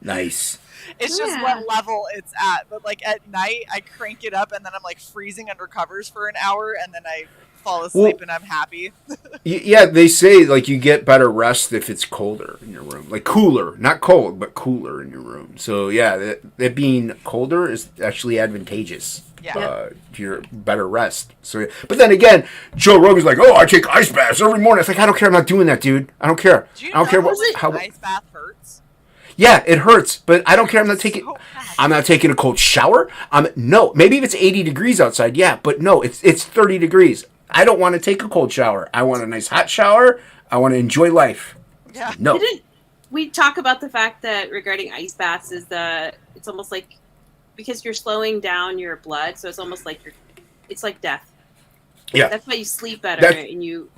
Nice. It's just Yeah. what level it's at. But like at night, I crank it up and then I'm like freezing under covers for an hour and then I fall asleep and I'm happy. Yeah, they say like you get better rest if it's colder in your room, like cooler, not cold, but cooler in your room. So yeah, that being colder is actually advantageous. Yeah. To your better rest. So, but then again, Joe Rogan's like, "Oh, I take ice baths every morning." It's like, I don't care. I'm not doing that, dude. I don't care. Do you I don't care know what. how ice bath hurts? Yeah, it hurts, but I don't care. I'm not taking. So bad. I'm not taking a cold shower. No. Maybe if it's 80 degrees outside, yeah, but no, it's 30 degrees. I don't want to take a cold shower. I want a nice hot shower. I want to enjoy life. Yeah. No. Didn't we talk about the fact that regarding ice baths is it's almost like because you're slowing down your blood, so it's almost like it's like death. Yeah. That's why you sleep better That- and you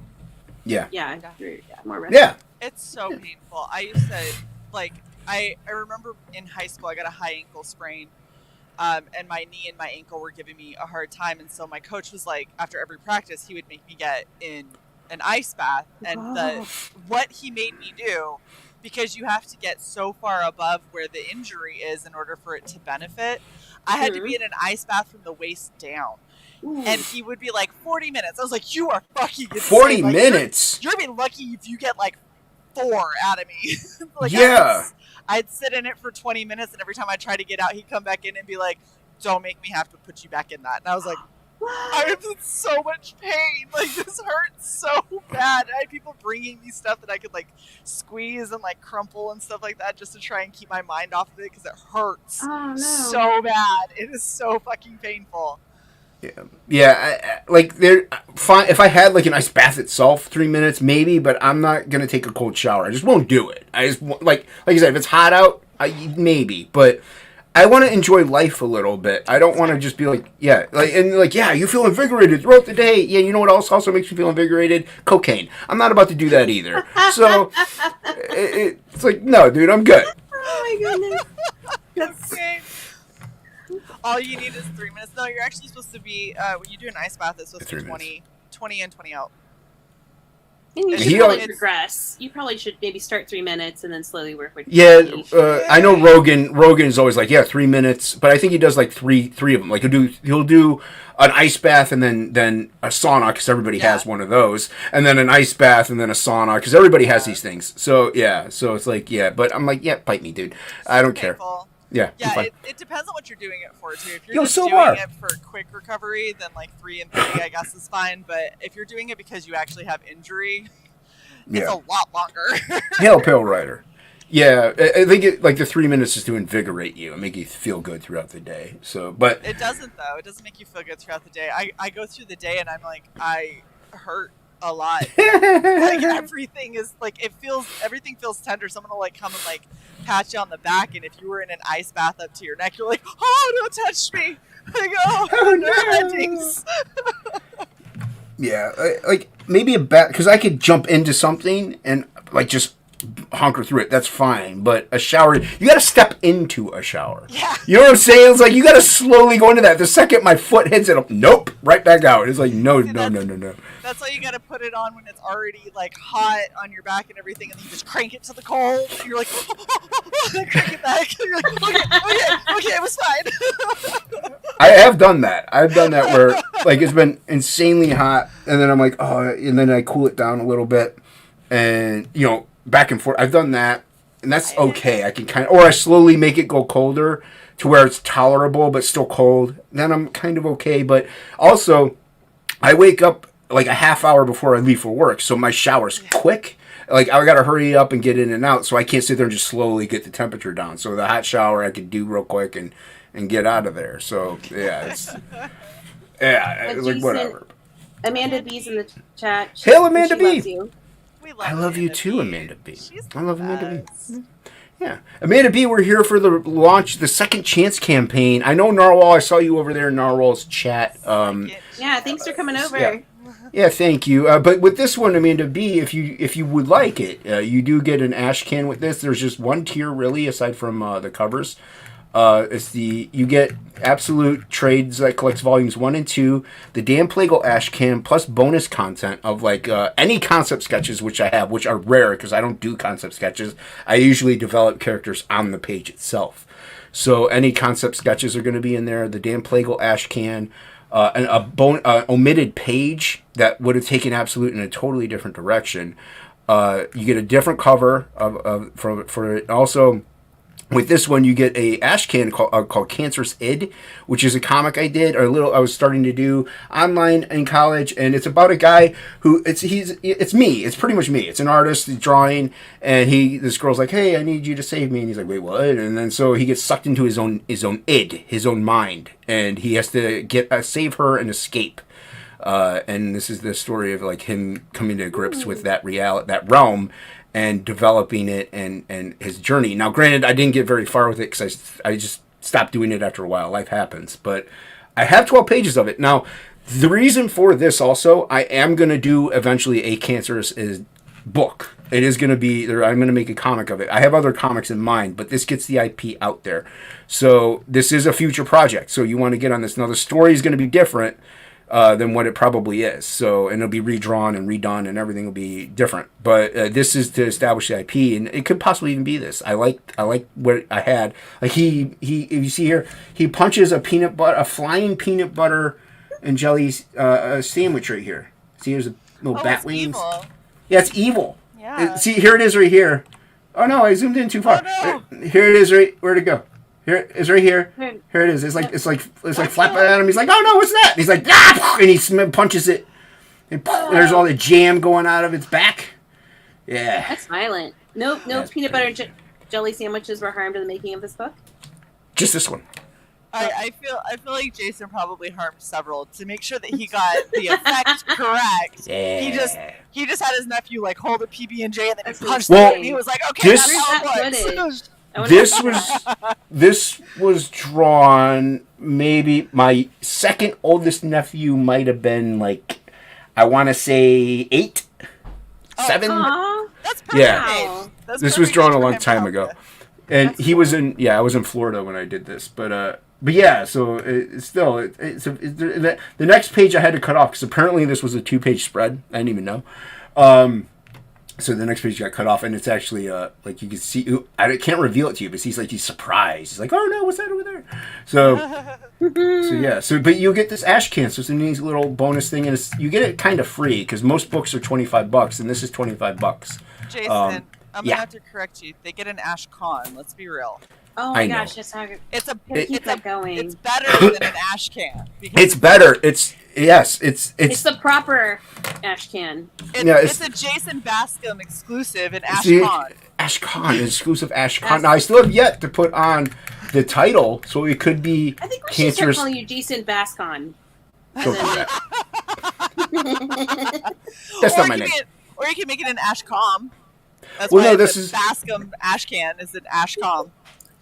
Yeah. you're more rested. Yeah. It's so painful. I used to like I remember in high school I got a high ankle sprain. And my knee and my ankle were giving me a hard time, and so my coach was like, after every practice, he would make me get in an ice bath, and what he made me do, because you have to get so far above where the injury is in order for it to benefit, I had to be in an ice bath from the waist down. Ooh. And he would be like, 40 minutes. I was like, you are fucking insane. 40 Like, minutes. You're gonna be lucky if you get like 4 out of me. Like, Yeah. I'd sit in it for 20 minutes, and every time I try to get out, he'd come back in and be like, don't make me have to put you back in that. And I was like, I'm in so much pain. Like, this hurts so bad. I had people bringing me stuff that I could, like, squeeze and, like, crumple and stuff like that just to try and keep my mind off of it because it hurts Oh no. so bad. It is so fucking painful. Yeah, like there. Fine, if I had like an ice bath itself, 3 minutes maybe, but I'm not gonna take a cold shower. I just won't do it. I just like you said, if it's hot out, maybe, but I want to enjoy life a little bit. I don't want to just be like, yeah, you feel invigorated throughout the day. Yeah, you know what else also makes me feel invigorated? Cocaine. I'm not about to do that either. So it's like, no, dude, I'm good. Oh my goodness. That's Okay. All you need is 3 minutes. No, you're actually supposed to be, when you do an ice bath, it's supposed to 3 be minutes. 20 in, 20 out. and you He should probably always- progress. You probably should maybe start 3 minutes and then slowly work with. Yeah, I know Rogan is always like, yeah, 3 minutes, but I think he does like three of them. Like he'll do an ice bath and then a sauna because everybody has one of those, and then an ice bath and then a sauna because everybody has these things. So yeah, so it's like but I'm like, yeah, bite me, dude. I don't care. Painful. Yeah, I'm Yeah, fine. it depends on what you're doing it for, too. If you're Yo, just so doing are. it for quick recovery, then like 3 and 30, I guess, is fine. But if you're doing it because you actually have injury, it's Yeah. a lot longer. Hail Pale Rider. Yeah, I think like the 3 minutes is to invigorate you and make you feel good throughout the day. So, but It doesn't, though. It doesn't make you feel good throughout the day. I go through the day and I'm like, I hurt a lot. Like everything is like everything feels tender. Someone will like come and like pat you on the back, and if you were in an ice bath up to your neck, you're like, oh, don't touch me. Like, oh no, endings. yeah, like maybe a bat because I could jump into something and like just honker through it. That's fine. But a shower, you got to step into a shower. Yeah. You know what I'm saying? It's like you got to slowly go into that. The second my foot hits it, nope, right back out. It's like no. That's why you got to put it on when it's already like hot on your back and everything, and then you just crank it to the cold. And you're like, and crank it back. And you're like, okay, it was fine. I have done that. I've done that where like it's been insanely hot, and then I'm like, oh, and then I cool it down a little bit, and back and forth. I've done that, and that's okay. I can or I slowly make it go colder to where it's tolerable but still cold. Then I'm kind of okay. But also, I wake up like a half hour before I leave for work, so my shower's quick. Like I gotta hurry up and get in and out, so I can't sit there and just slowly get the temperature down. So the hot shower I could do real quick and get out of there. So yeah, it's like Jason, whatever. Amanda B's in the chat. Hail, Amanda She B. loves you. We love I love you Amanda too, B. Amanda B. She's I love the Amanda B. best. Yeah, Amanda B. We're here for the launch, the Second Chance campaign. I know Narwhal. I saw you over there in Narwhal's chat. Yeah, thanks for coming over. Yeah. Yeah, thank you. But with this one, Amanda B, if you would like it, you do get an ash can with this. There's just one tier really, aside from the covers. You get Absolute Trades that collects volumes 1 and 2, the Dan Plagle Ash Can, plus bonus content of like any concept sketches which I have, which are rare because I don't do concept sketches. I usually develop characters on the page itself. So any concept sketches are going to be in there. The Dan Plagle Ash Can, and omitted page that would have taken Absolute in a totally different direction. You get a different cover for it. Also, with this one, you get a ash can called Cancerous Id, which is a comic I did, I was starting to do online in college, and it's about a guy who it's me. It's pretty much me. It's an artist drawing, and this girl's like, "Hey, I need you to save me," and he's like, "Wait, what?" And then so he gets sucked into his own id, his own mind, and he has to save her and escape. And this is the story of like him coming to grips with that realm, and developing it and his journey. Now, granted, I didn't get very far with it because I just stopped doing it after a while. Life happens. But I have 12 pages of it. Now, the reason for this also, I am going to do eventually a Cancerous book. It is going to be, I'm going to make a comic of it. I have other comics in mind, but this gets the IP out there. So this is a future project. So you want to get on this. Now, the story is going to be different than what it probably is. So, and it'll be redrawn and redone, and everything will be different. But this is to establish the IP, and it could possibly even be this. I like what I had. Like he if you see here, he punches a flying peanut butter and jelly sandwich right here. See, there's a little bat wings. Evil. Yeah, it's evil. Yeah. See, here it is right here. Oh no, I zoomed in too far. Oh, no. Here it is right. Where'd it go? Here it's right here. Here it is. It's like flapping at him. He's like, "Oh no, what's that?" And he's like, "Ah!" And he punches it. And there's all the jam going out of its back. Yeah. That's violent. No peanut butter and jelly sandwiches were harmed in the making of this book. Just this one. I feel like Jason probably harmed several to make sure that he got the effect correct. Yeah. He just had his nephew like hold a PB&J and then he punched Well, it and he was like, "Okay, this- that's how it works." This was drawn, maybe my second oldest nephew might have been like, I want to say 8, 7. Aw. That's perfect. Yeah. That's This was perfect drawn age a for long him to time help ago. with. And That's he was I was in Florida when I did this, but yeah, so the next page I had to cut off because apparently this was a 2-page spread. I didn't even know. So the next page got cut off, and it's actually like you can see. I can't reveal it to you, but he's surprised. He's like, "Oh no, what's that over there?" So yeah. So but you get this ash can. So it's a neat little bonus thing, and you get it kind of free because most books are $25, and this is $25. Jason, I'm gonna yeah. have to correct you. They get an Ash Con. Let's be real. Oh my I know. gosh, that's how It's a keep that going. It's better than an Ash Can. because It's better. It's the proper ash can. It's a Jason Bascom exclusive in Ash See, Con. Ash Con, exclusive Ash Con. Now I still have yet to put on the title, so it could be I think we should start Cancerous. calling you Jason Bascon. Don't do that. That's not my name. Or you can make it an Ash Com. That's Well, why no, the this is- Bascom Ash Can is an Ash Com.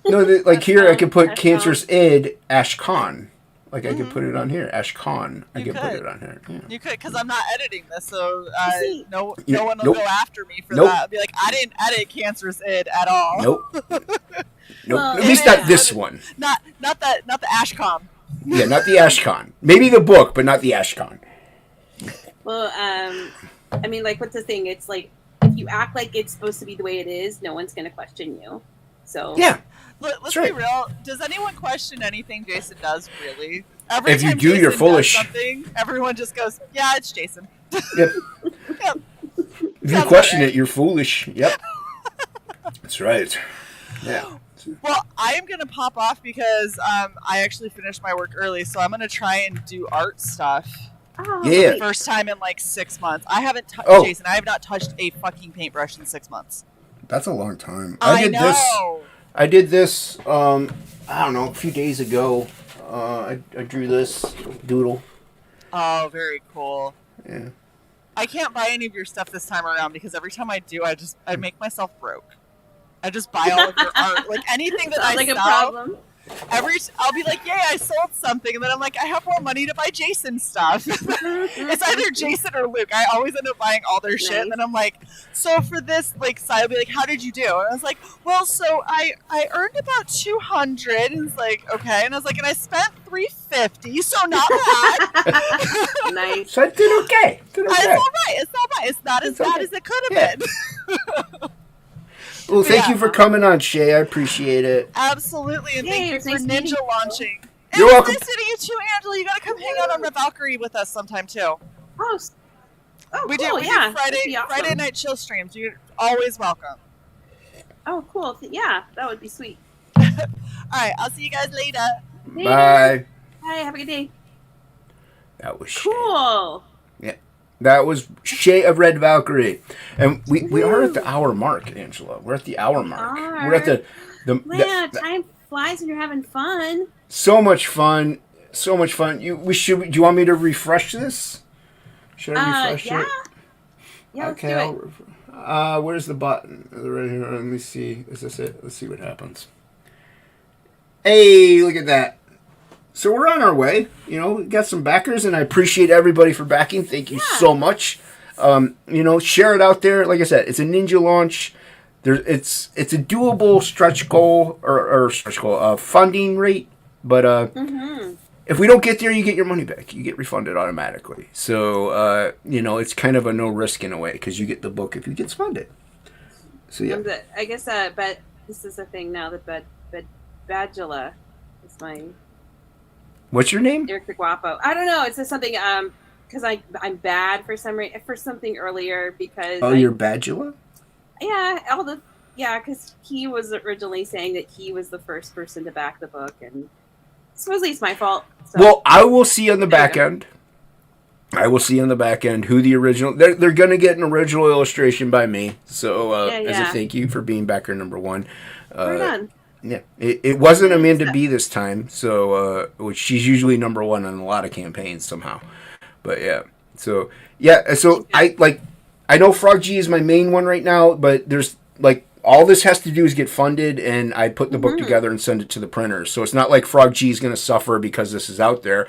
No, like here I could put Ash Cancerous Id Ash Con. Like I could put it on here, Ash Con. I You could put could. it on here. Yeah. You could, because I'm not editing this, so See- no Yeah, one will nope. go after me for Nope. that. I'll be like, I didn't edit Cancerous Id at all. Nope. Nope. Well, At least it not is. this one. Not the Ash Com. Yeah, not the Ash Con. Maybe the book, but not the Ash Con. Well, I mean, like, what's the thing? It's like, if you act like it's supposed to be the way it is, no one's going to question you. So, Yeah. Let's That's be right. real. Does anyone question anything Jason does, really? If you time do, you're Jason does foolish. something, everyone just goes, yeah, it's Jason. Yep. Yep. If you Sounds question right. it, you're foolish. Yep. That's right. Yeah. Well, I am going to pop off because I actually finished my work early, so I'm going to try and do art stuff. Oh, Yeah. wait. First time in like 6 months. I haven't touched Oh. Jason. I have not touched a fucking paintbrush in 6 months. That's a long time. I did know. this. I did this. I don't know, a few days ago. I drew this doodle. Oh, very cool. Yeah. I can't buy any of your stuff this time around because every time I do, I make myself broke. I just buy all of your art. Like anything that Sounds I like a sell. problem. I'll be like, yay, I sold something, and then I'm like, I have more money to buy Jason stuff. It's either Jason or Luke. I always end up buying all their shit, and then I'm like, so for this, like, side, I'll be like, how did you do? And I was like, well, so I earned about 200, and it's like, okay, and I was like, and I spent 350, so not bad. Nice. So I did okay. Did It's okay. all right. It's not bad. It's not as bad as it could have been. Well, thank Yeah. you for coming on, Shay. I appreciate it. Absolutely, and Yay, thank it you was for nice meeting Ninja you. launching. You're It was welcome. Nice meeting you too, Angela. You gotta come hang out on Red Valkyrie with us sometime too. Oh, We cool. do Yeah. Friday that'd be awesome. Friday night chill streams. You're always welcome. Oh, cool. Yeah, that would be sweet. All right, I'll see you guys later. Later. Bye. Bye. Have a good day. That was Shay. Cool. That was Shay of Red Valkyrie. And we are at the hour mark, Angela. We're at the hour mark. are. We're at the Man, time flies when you're having fun. so much fun. So much fun. Do you want me to refresh this? Should I refresh Yeah. it? Yeah, let's Okay. do it. Where's the button? Right here. Let me see. Is this it? Let's see what happens. Hey, look at that. So we're on our way. You know, we got some backers, and I appreciate everybody for backing. Thank you so much. Share it out there. Like I said, it's a ninja launch. It's a doable stretch goal or stretch goal funding rate. But if we don't get there, you get your money back. You get refunded automatically. So it's kind of a no risk in a way because you get the book if it gets funded. So yeah. I guess, but this is a thing now that Badula is my What's your name? Eric the Guapo. I don't know. It's just something because I'm bad for something earlier because You're Badula? because he was originally saying that he was the first person to back the book, and supposedly it's my fault. So. Well, I will see on the There you back go. end. I will see on the back end who the original. They're going to get an original illustration by me. So as a thank you for being backer number one. We're done. Yeah, it wasn't Amanda B this time. So which she's usually number one on a lot of campaigns somehow. But yeah, so I know Frog G is my main one right now, but there's all this has to do is get funded, and I put the book together and send it to the printers. So it's not like Frog G is going to suffer because this is out there.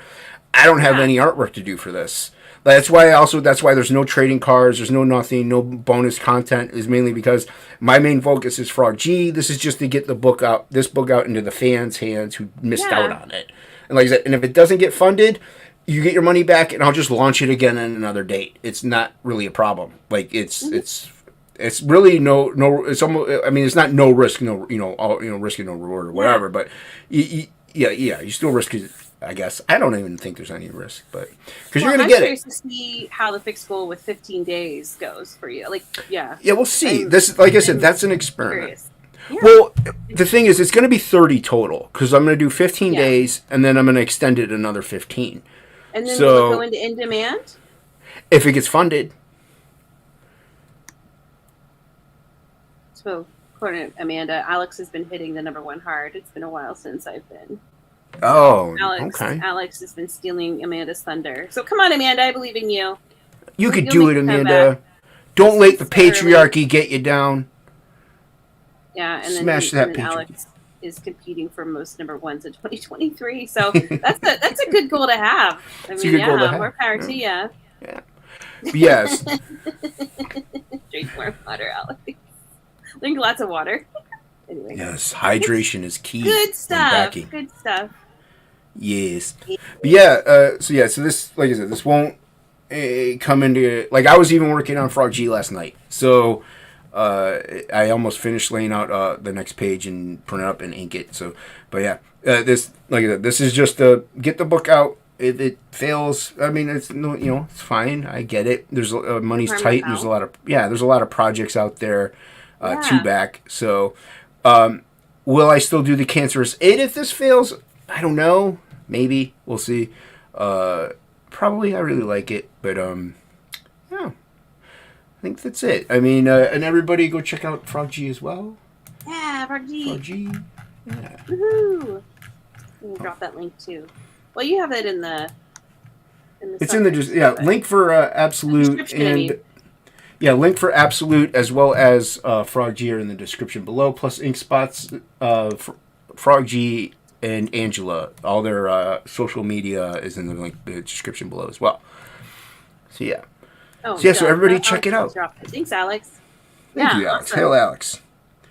I don't have any artwork to do for this. That's why there's no trading cards, there's no nothing, no bonus content, is mainly because my main focus is Frog G. This is just to get this book out into the fans' hands who missed out on it. And like I said, and if it doesn't get funded, you get your money back, and I'll just launch it again on another date. It's not really a problem. It's really no. It's almost. I mean, it's not no risk, risk and no reward or whatever. But you still risk it. I guess I don't even think there's any risk, but because you're gonna get it. I'm curious to see how the fixed goal with 15 days goes for you. Yeah, we'll see. This, like I said, that's an experiment. Curious. Yeah. Well, the thing is, it's going to be 30 total because I'm going to do 15 days, and then I'm going to extend it another 15. And then will it go into in demand? If it gets funded. So, according to Amanda, Alex has been hitting the number one hard. It's been a while since I've been. Oh, Alex, okay. Alex has been stealing Amanda's thunder. So come on, Amanda, I believe in you. You could You'll do make it, a Amanda. comeback. Don't let the Early. patriarchy get you down. Yeah, and then, Smash that and then patriarchy. Alex is competing for most number ones in 2023. So that's a good goal to have. I It's a mean, good goal to have. more power to you. Yes. Drink more water, Alex. Drink lots of water. Anyway. Yes, hydration is key. Good when stuff. backing. Good stuff. Yes. But yeah, so this, like I said, this won't come into, I was even working on Frog G last night. So I almost finished laying out the next page and print it up and ink it. So, but yeah, this, like I said, this is just to get the book out. If it fails, I mean, it's it's fine. I get it. There's money's Harm tight. without. There's a lot of projects out there to Yeah. back. So, will I still do the Cancerous 8 if this fails? I don't know. Maybe we'll see. Probably. I really like it, but yeah. I think that's it. I mean, and everybody go check out Frog G as well. Yeah, Frog G. Frog G. Yeah. Woohoo! Let me drop that link too. Well, you have it in the. It's in the link for Absolute Description, I mean. and link for Absolute as well as Frog G are in the description below. Plus ink spots, Frog G and Angela. All their social media is in the link, the description below as well. So yeah. Oh, So, yeah, so everybody Alex check it out. dropped it. Thanks, Alex. Thank Yeah, you, Alex. awesome. Hail, Alex.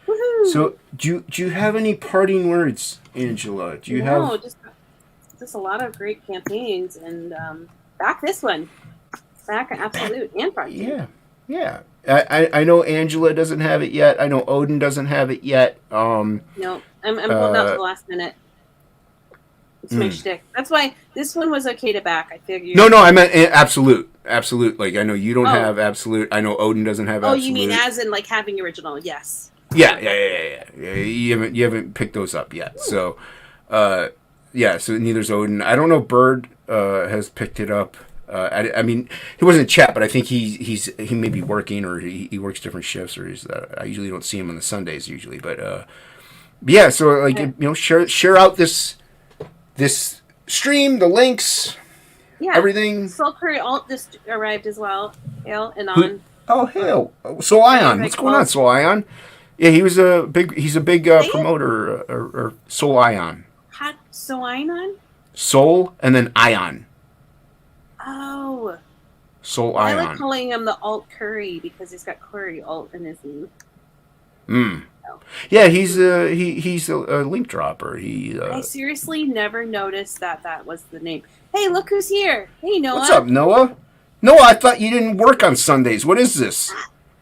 Woohoo! So do you have any parting words, Angela? Do you no, have? just a lot of great campaigns, and back this one, back Absolute and Project. Yeah. I know Angela doesn't have it yet. I know Odin doesn't have it yet. No, I'm holding out to the last minute. It's my shtick. That's why this one was okay to back. I figured. No, I meant Absolute. Absolute. Like, I know you don't Oh. have Absolute. I know Odin doesn't have Oh, Absolute. you mean as in like having original? Yes. Yeah. You haven't picked those up yet. So, yeah. So neither's Odin. I don't know if Bird has picked it up. I mean, he wasn't in chat, but I think he may be working, or he works different shifts, or he's. I usually don't see him on the Sundays usually, but yeah. So like, you know, share out this stream, the links, everything. Soul Curry Alt just arrived as well. Hail and on. Oh, hell. Soul Ion. What's going on, Soul Ion? Yeah, he's a big promoter, or Soul Ion. Hot Soinon? Soul and then Ion. Oh. Soul I Ion. like calling him the Alt Curry because he's got Curry Alt in his name. Yeah, he's a link dropper. I seriously never noticed that was the name. Hey, look who's here. Hey, Noah. What's up, Noah? Noah, I thought you didn't work on Sundays. What is this?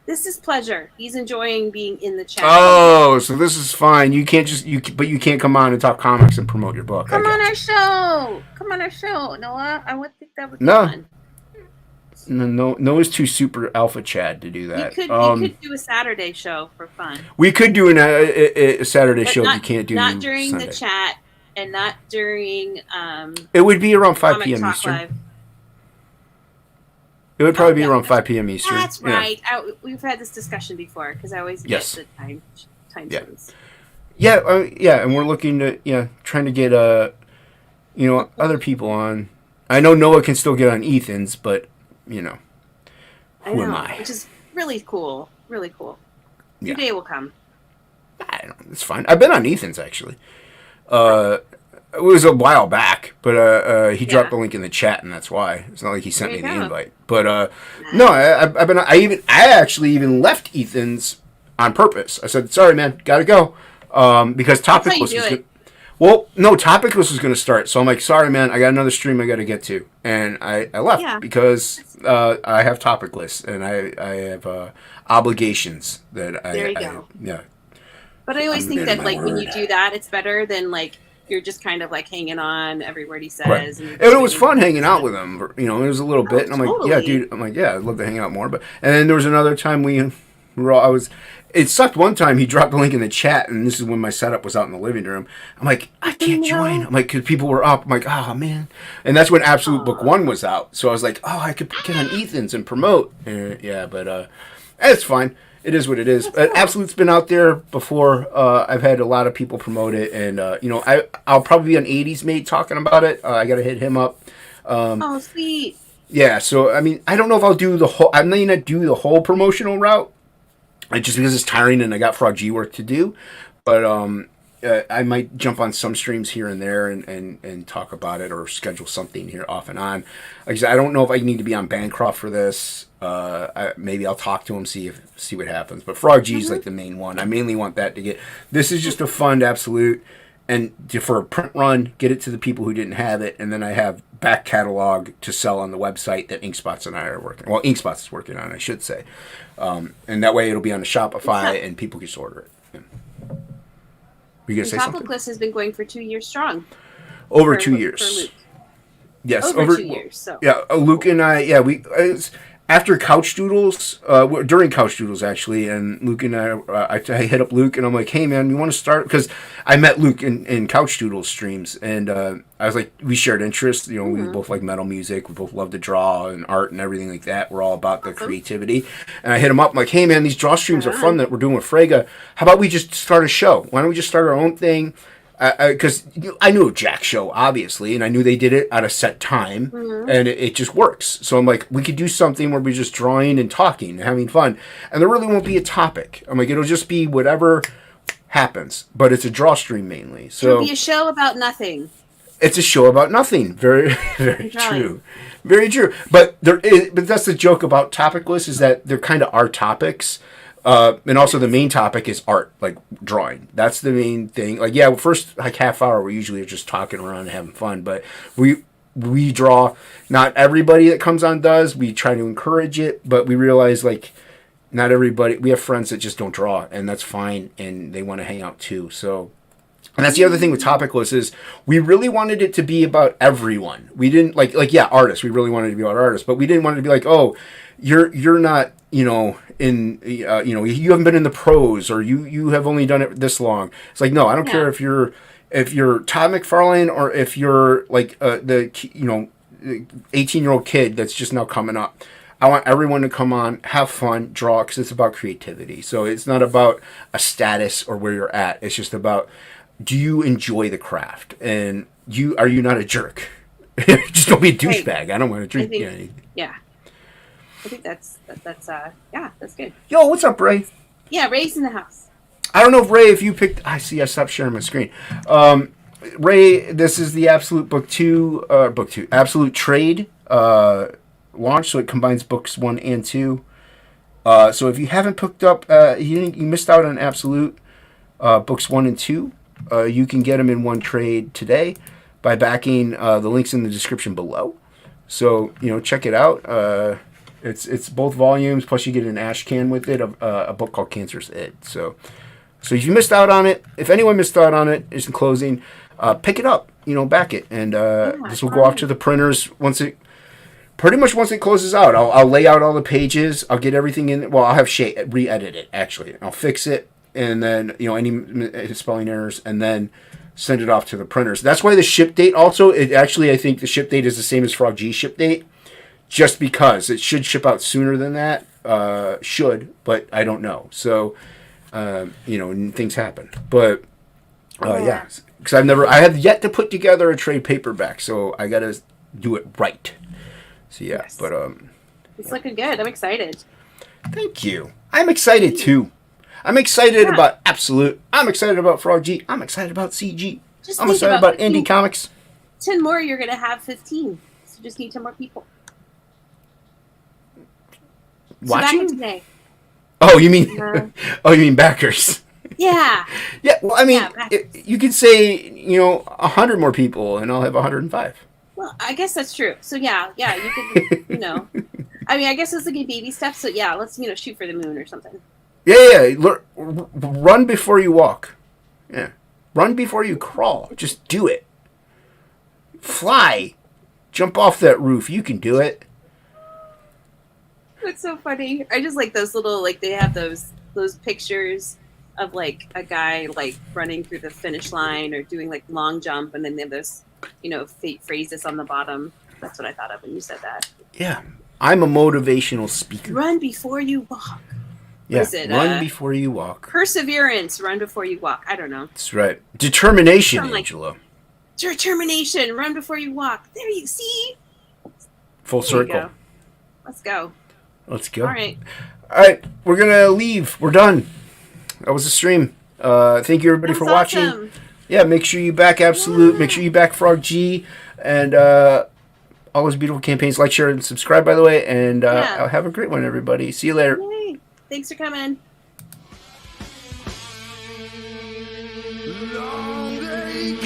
This is Pleasure. He's enjoying being in the chat. Oh, so this is fine. You can't but you can't come on and talk comics and promote your book. Come on our show. Come on our show, Noah. I would think that would be No. fun. No, Noah's too super alpha Chad to do that. You could do a Saturday show for fun. We could do a Saturday But show. not, You can't do not during Sunday. the chat and not during It would be around 5 Comic p.m. Talk Eastern. Live. It would probably be yeah. around 5 p.m. Eastern. That's Yeah. right. We've had this discussion before because I always Yes. get the time Yeah. zones. Yeah, and we're looking to trying to get other people on. I know Noah can still get on Ethan's, but who am I? Which is really cool. Really cool. Yeah. Your day will come. I don't. It's fine. I've been on Ethan's actually. It was a while back, but he dropped the link in the chat, and that's why. It's not like he sent me There the you go. invite. But no, I've been. I actually even left Ethan's on purpose. I said, "Sorry, man, gotta go," because That's how Topicless you was do good. it. Well, no, Topicless was going to start, so I'm like, "Sorry, man, I got another stream I got to get to," and I left Yeah. because I have Topicless and I have obligations that There you go. Yeah. But I always I'm think in that my like when you word. do that, it's better than like you're just kind of like hanging on every word he says. Right. And, And it was fun hanging out with him. It was a little bit, and I'm like, totally. yeah, dude. I'm like, yeah, I'd love to hang out more. But and then there was another time it sucked one time. He dropped a link in the chat, and this is when my setup was out in the living room. I'm like, I can't join. I'm like, because people were up. I'm like, oh man. And that's when Absolute Book 1 was out. So I was like, oh, I could get on Ethan's and promote. Yeah, but it's fine. It is what it is. But Absolute's been out there before. I've had a lot of people promote it, and I'll probably be on 80s Mate talking about it. I got to hit him up. oh, sweet. Yeah, so I mean, I don't know if I'll do the whole. I'm not gonna do the whole promotional route, just because it's tiring and I got Frog G work to do. But I might jump on some streams here and there and talk about it or schedule something here off and on. Like I said, I don't know if I need to be on Bancroft for this. Maybe I'll talk to him, see what happens. But Frog G is like the main one. I mainly want that to get. This is just to fund Absolute and for a print run, get it to the people who didn't have it, and then I have back catalog to sell on the website that Inkspots and I are working. Well, Inkspots is working on, I should say, and that way it'll be on the Shopify and people can just order it. Yeah. Were you gonna say something? Topicless has been going for 2 years strong. Over for 2 Luke- years. For Luke. Yes, Over 2 years. So Yeah, Luke and I. Yeah, it's after Couch Doodles, during Couch Doodles actually, and Luke and I hit up Luke and I'm like, hey man, you want to start? Because I met Luke in Couch Doodles streams, and I was like, we shared interests. We both like metal music, we both love to draw and art and everything like that. We're all about the creativity. And I hit him up, I'm like, hey man, these draw streams are fun that we're doing with Frega. How about we just start a show? Why don't we just start our own thing? Because I knew a Jack show, obviously, and I knew they did it at a set time, and it just works. So I'm like, we could do something where we're just drawing and talking and having fun, and there really won't be a topic. I'm like, it'll just be whatever happens, but it's a draw stream mainly. It'll So be a show about nothing. it's a show about nothing. Very, very Drawing. true. Very true. But but that's the joke about topic lists, is that there kind of are topics. And also the main topic is art, like drawing. That's the main thing. Like, yeah, first like half hour, we usually are just talking around and having fun. But we draw. Not everybody that comes on does. We try to encourage it, but we realize like not everybody. We have friends that just don't draw, and that's fine, and they want to hang out too. So. And that's the other thing with topic lists is we really wanted it to be about everyone. We didn't like yeah, artists. We really wanted it to be about artists, but we didn't want it to be like, oh, you're not, in you haven't been in the pros, or you have only done it this long. It's like, no, I don't care if you're Todd McFarlane, or if you're like the 18-year-old kid that's just now coming up. I want everyone to come on, have fun, draw, because it's about creativity. So it's not about a status or where you're at. It's just about, do you enjoy the craft? And are you not a jerk? Just don't be a douchebag. I don't want to drink. Yeah. I think that's good. Yo, what's up, Ray? Yeah, Ray's in the house. I don't know if Ray, if you picked. I see. I stopped sharing my screen. Ray, this is the Absolute Book 2, Absolute Trade launch. So it combines books 1 and 2. So if you haven't picked up, you missed out on Absolute books 1 and 2. You can get them in one trade today by backing the links in the description below. So check it out. It's both volumes, plus you get an ash can with it, a book called Cancer's Id. So if you missed out on it, if anyone missed out on it, is in closing, pick it up, back it, and this will go off to the printers once it closes out. I'll lay out all the pages. I'll get everything in. Well, I'll have Shay re-edit it actually. I'll fix it, and then any spelling errors, and then send it off to the printers. That's why the ship date also. I think the ship date is the same as Frog G ship date. Just because it should ship out sooner than that, but I don't know. So, things happen. But yeah, because I have yet to put together a trade paperback, so I gotta do it right. So yeah, yes. But it's looking good. I'm excited. Thank you. I'm excited too. I'm excited about Absolute. I'm excited about Frog G. I'm excited about CG. I'm excited about indie comics. 10 more, you're gonna have 15. So you just need 10 more people. Watching today. Oh, you mean backers? Yeah. Yeah. Well, I mean, you could say 100 more people, and I'll have 105. Well, I guess that's true. So yeah, you could, I mean, I guess it's like a baby step. So yeah, let's shoot for the moon or something. Yeah. Run before you walk. Yeah. Run before you crawl. Just do it. Fly. Jump off that roof. You can do it. That's so funny. I just like those little, they have those pictures of a guy running through the finish line or doing long jump, and then they have those phrases on the bottom. That's what I thought of when you said that. Yeah, I'm a motivational speaker. Run before you walk. Yeah, run before you walk. Perseverance, run before you walk. I don't know. That's right. Determination, Angela. Determination, run before you walk. There you see. Full circle. Let's go. Let's go. All right, we're gonna leave. We're done. That was the stream. Thank you everybody for watching. Awesome. Yeah, make sure you back Absolute. Yeah. Make sure you back Frog G, and all those beautiful campaigns. Like, share, and subscribe, by the way. And have a great one, everybody. See you later. Yay. Thanks for coming. Long day